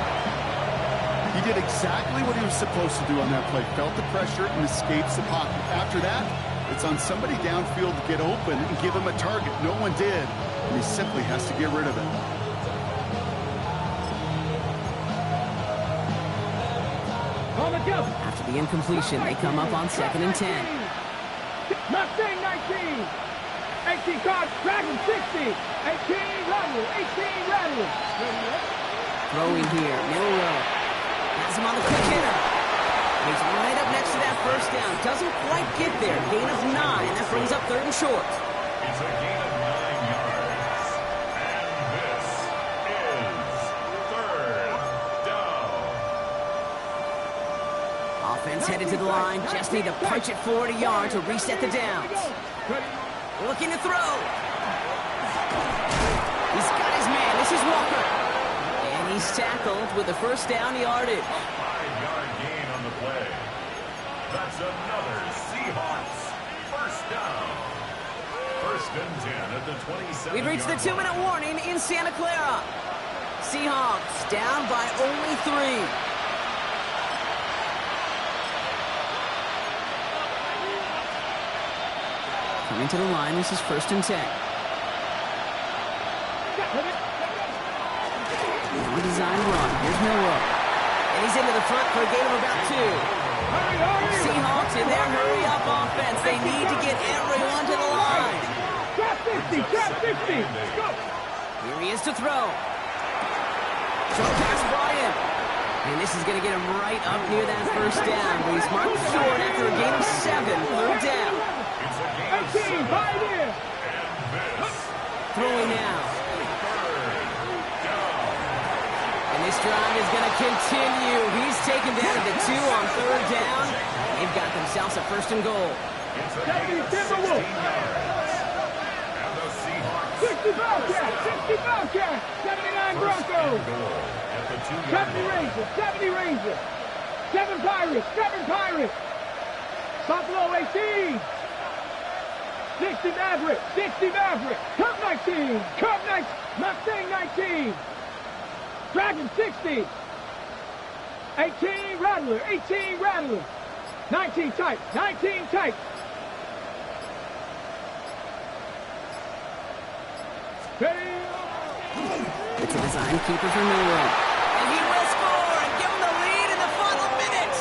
He did exactly what he was supposed to do on that play. Felt the pressure and escapes the pocket. After that, it's on somebody downfield to get open and give him a target. No one did, and he simply has to get rid of it. After the incompletion, they come up on second and 10. Mustang 19. 18 cards, Dragon 60. 18 Rattle. 18 Rattle. Throwing here, Milrow. Has him on the quick hitter. He's right up next to that first down. Doesn't quite get there. Gain of 9. That brings up third and short. It's a gain of 9 yards. And this is third down. Offense headed to the line. Just need to punch it forward a yard to reset the downs. Looking to throw. He's got his man. This is Walker. And he's tackled with the first down yardage. 5-yard gain on the play. That's another Seahawks first down. First and 10 at the 27. We've reached the 2-minute warning in Santa Clara. Seahawks down by only 3. Coming to the line, this is 1st and 10. Well-designed run. Here's Milrow. And he's into the front for a gain of about 2. Seahawks in their hurry-up offense. They need to get everyone to the line. Trap 60, trap 60. Here he is to throw. Short pass brought in. And this is going to get him right up near that 1st down. But he's marked short after a gain of 7. 3rd down. 18, right in. Throwing now. And this drive is going to continue. He's taken down at the 2 on 3rd down. They've got themselves a 1st and goal. 70 Timberwolves. 60 Bobcats, 60 Bobcats, 79 Broncos. 70 Rangers, 70 Rangers. 7 Pirates, 7 Pirates. Buffalo 18. 60 Mavericks, 60 Mavericks. Cub 19, Cub 19, Mustang 19. Dragon 60. 18 Rattler, 18 Rattler. 19 type, 19 type. It's a design keeper for Milrow. And he will score and give him the lead in the final minute.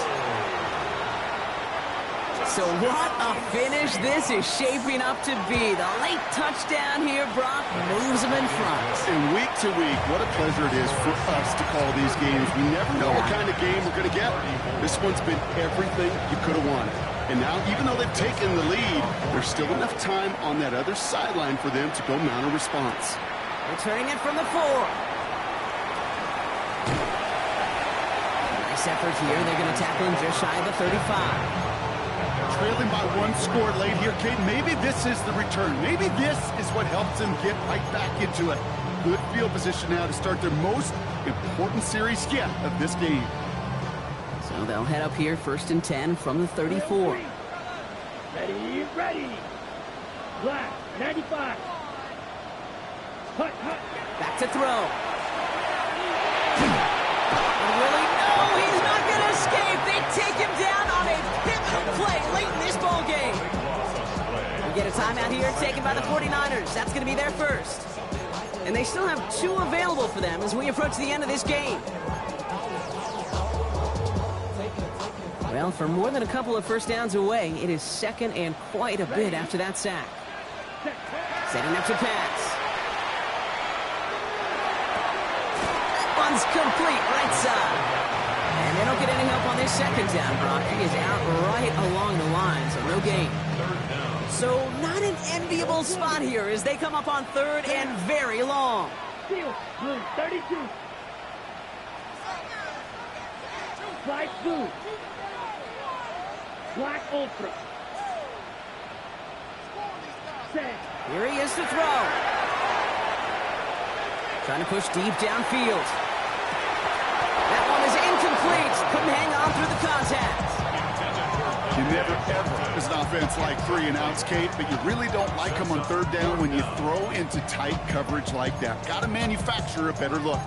So what a finish this is shaping up to be. The late touchdown here, Brock, moves him in front. And week to week, what a pleasure it is for us to call these games. We never know what kind of game we're going to get. This one's been everything you could have wanted. And now, even though they've taken the lead, there's still enough time on that other sideline for them to go mount a response. Returning it from the 4. Nice effort here. They're going to tackle him just shy of the 35. Trailing by 1 score late here, Kate. Maybe this is the return. Maybe this is what helps them get right back into it. Good field position now to start their most important series yet of this game. So they'll head up here 1st and 10 from the 34. Ready, ready. Black, 95. Hut, hut. Back to throw. And Willie, no, he's not going to escape. They take him down on a pivotal play late in this ball game. We get a timeout here taken by the 49ers. That's going to be their first. And they still have 2 available for them as we approach the end of this game. Well, for more than a couple of 1st downs away, it is 2nd and quite a bit after that sack. Setting up to pass. One's complete right side. And they don't get any help on this 2nd down, Brock. He is out right along the line, so no gain. So not an enviable spot here as they come up on 3rd and very long. Steel, blue, 32. Black, blue. Black Ultra. Set. Here he is to throw. Trying to push deep downfield. That one is incomplete. Couldn't hang on through the contact. You never, ever, as an offense, like 3 and outs, Kate, but you really don't like them on 3rd down when you throw into tight coverage like that. Got to manufacture a better look.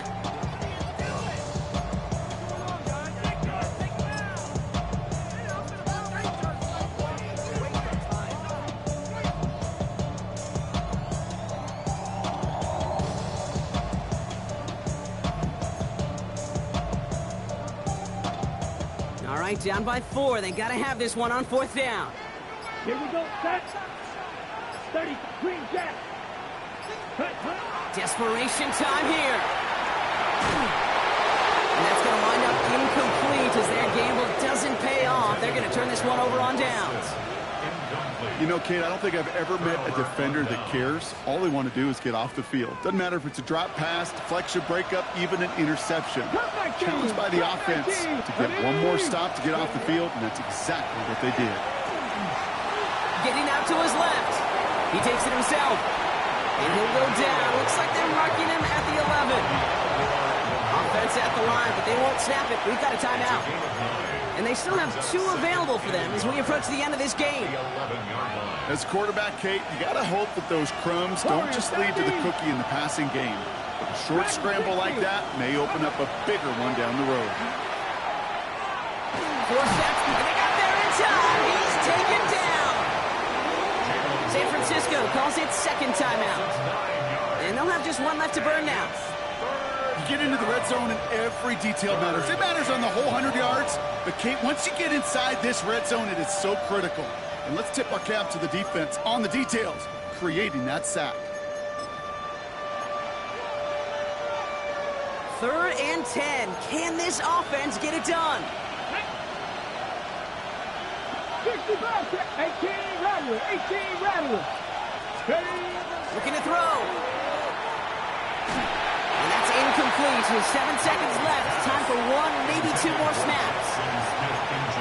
Down by 4. They got to have this one on 4th down. Here we go. Set. 30. Green Jack. Hut, hut. Desperation time here. And that's going to wind up incomplete as their gamble doesn't pay off. They're going to turn this one over on downs. You know, Kate, I don't think I've ever met a defender that cares. All they want to do is get off the field. Doesn't matter if it's a drop pass, deflection, breakup, even an interception. Challenged by the offense to get one more stop to get off the field, and that's exactly what they did. Getting out to his left. He takes it himself. And he'll go down. Looks like they're marking him at the 11. Offense at the line, but they won't snap it. We've got a timeout. And they still have 2 available for them as we approach the end of this game. As quarterback, Kate, you got to hope that those crumbs don't just lead to the cookie in the passing game. But a short scramble like that may open up a bigger one down the road. 4 sets, and they got there in time. He's taken down. San Francisco calls it second timeout. And they'll have just one left to burn now. You get into the red zone and every detail matters. It matters on the whole 100 yards. But, Kate, once you get inside this red zone, it is so critical. And let's tip our cap to the defense on the details, creating that sack. 3rd and 10. Can this offense get it done? 18 Rattler, 18 Rattler. Looking to throw. And that's incomplete. With 7 seconds left. Time for 1, maybe 2 more snaps.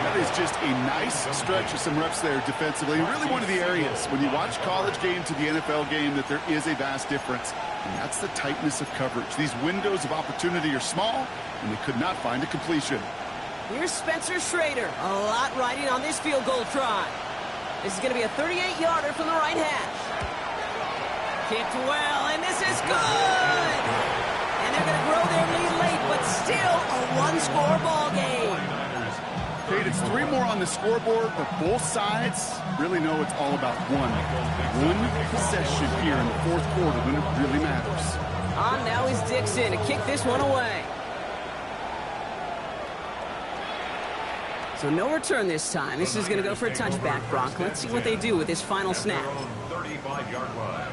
That is just a nice stretch of some reps there defensively. Really one of the areas when you watch college game to the NFL game that there is a vast difference. And that's the tightness of coverage. These windows of opportunity are small, and they could not find a completion. Here's Spencer Schrader. A lot riding on this field goal try. This is going to be a 38-yarder from the right hash. Kicked well, and this is good! And they're going to grow their lead late, but still a one-score ball game. Kate, it's 3 more on the scoreboard, but both sides really know it's all about one possession here in the 4th quarter when it really matters. On now is Dixon to kick this one away. So no return this time. This is going to go for a touchback, Brock. Let's see what they do with this final snap. 35-yard line.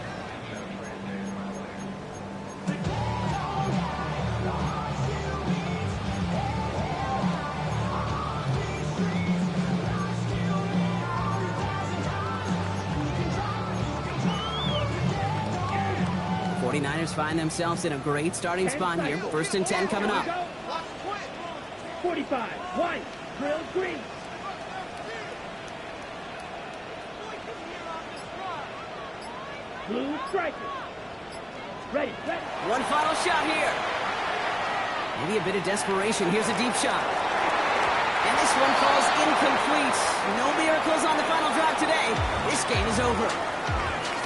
The 49ers find themselves in a great starting spot here. 1st and 10 coming up. 45, white, drill green. Blue striker. Ready. One final shot here. Maybe a bit of desperation. Here's a deep shot. And this one falls incomplete. No miracles on the final drive today. This game is over.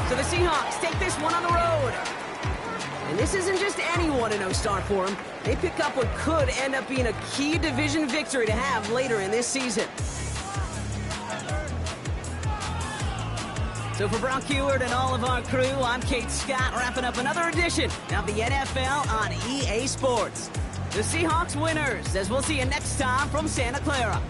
So the Seahawks take this one on the road. And this isn't just any 1-0 start for them. They pick up what could end up being a key division victory to have later in this season. So for Brock Heward and all of our crew, I'm Kate Scott, wrapping up another edition of the NFL on EA Sports. The Seahawks winners, as we'll see you next time from Santa Clara.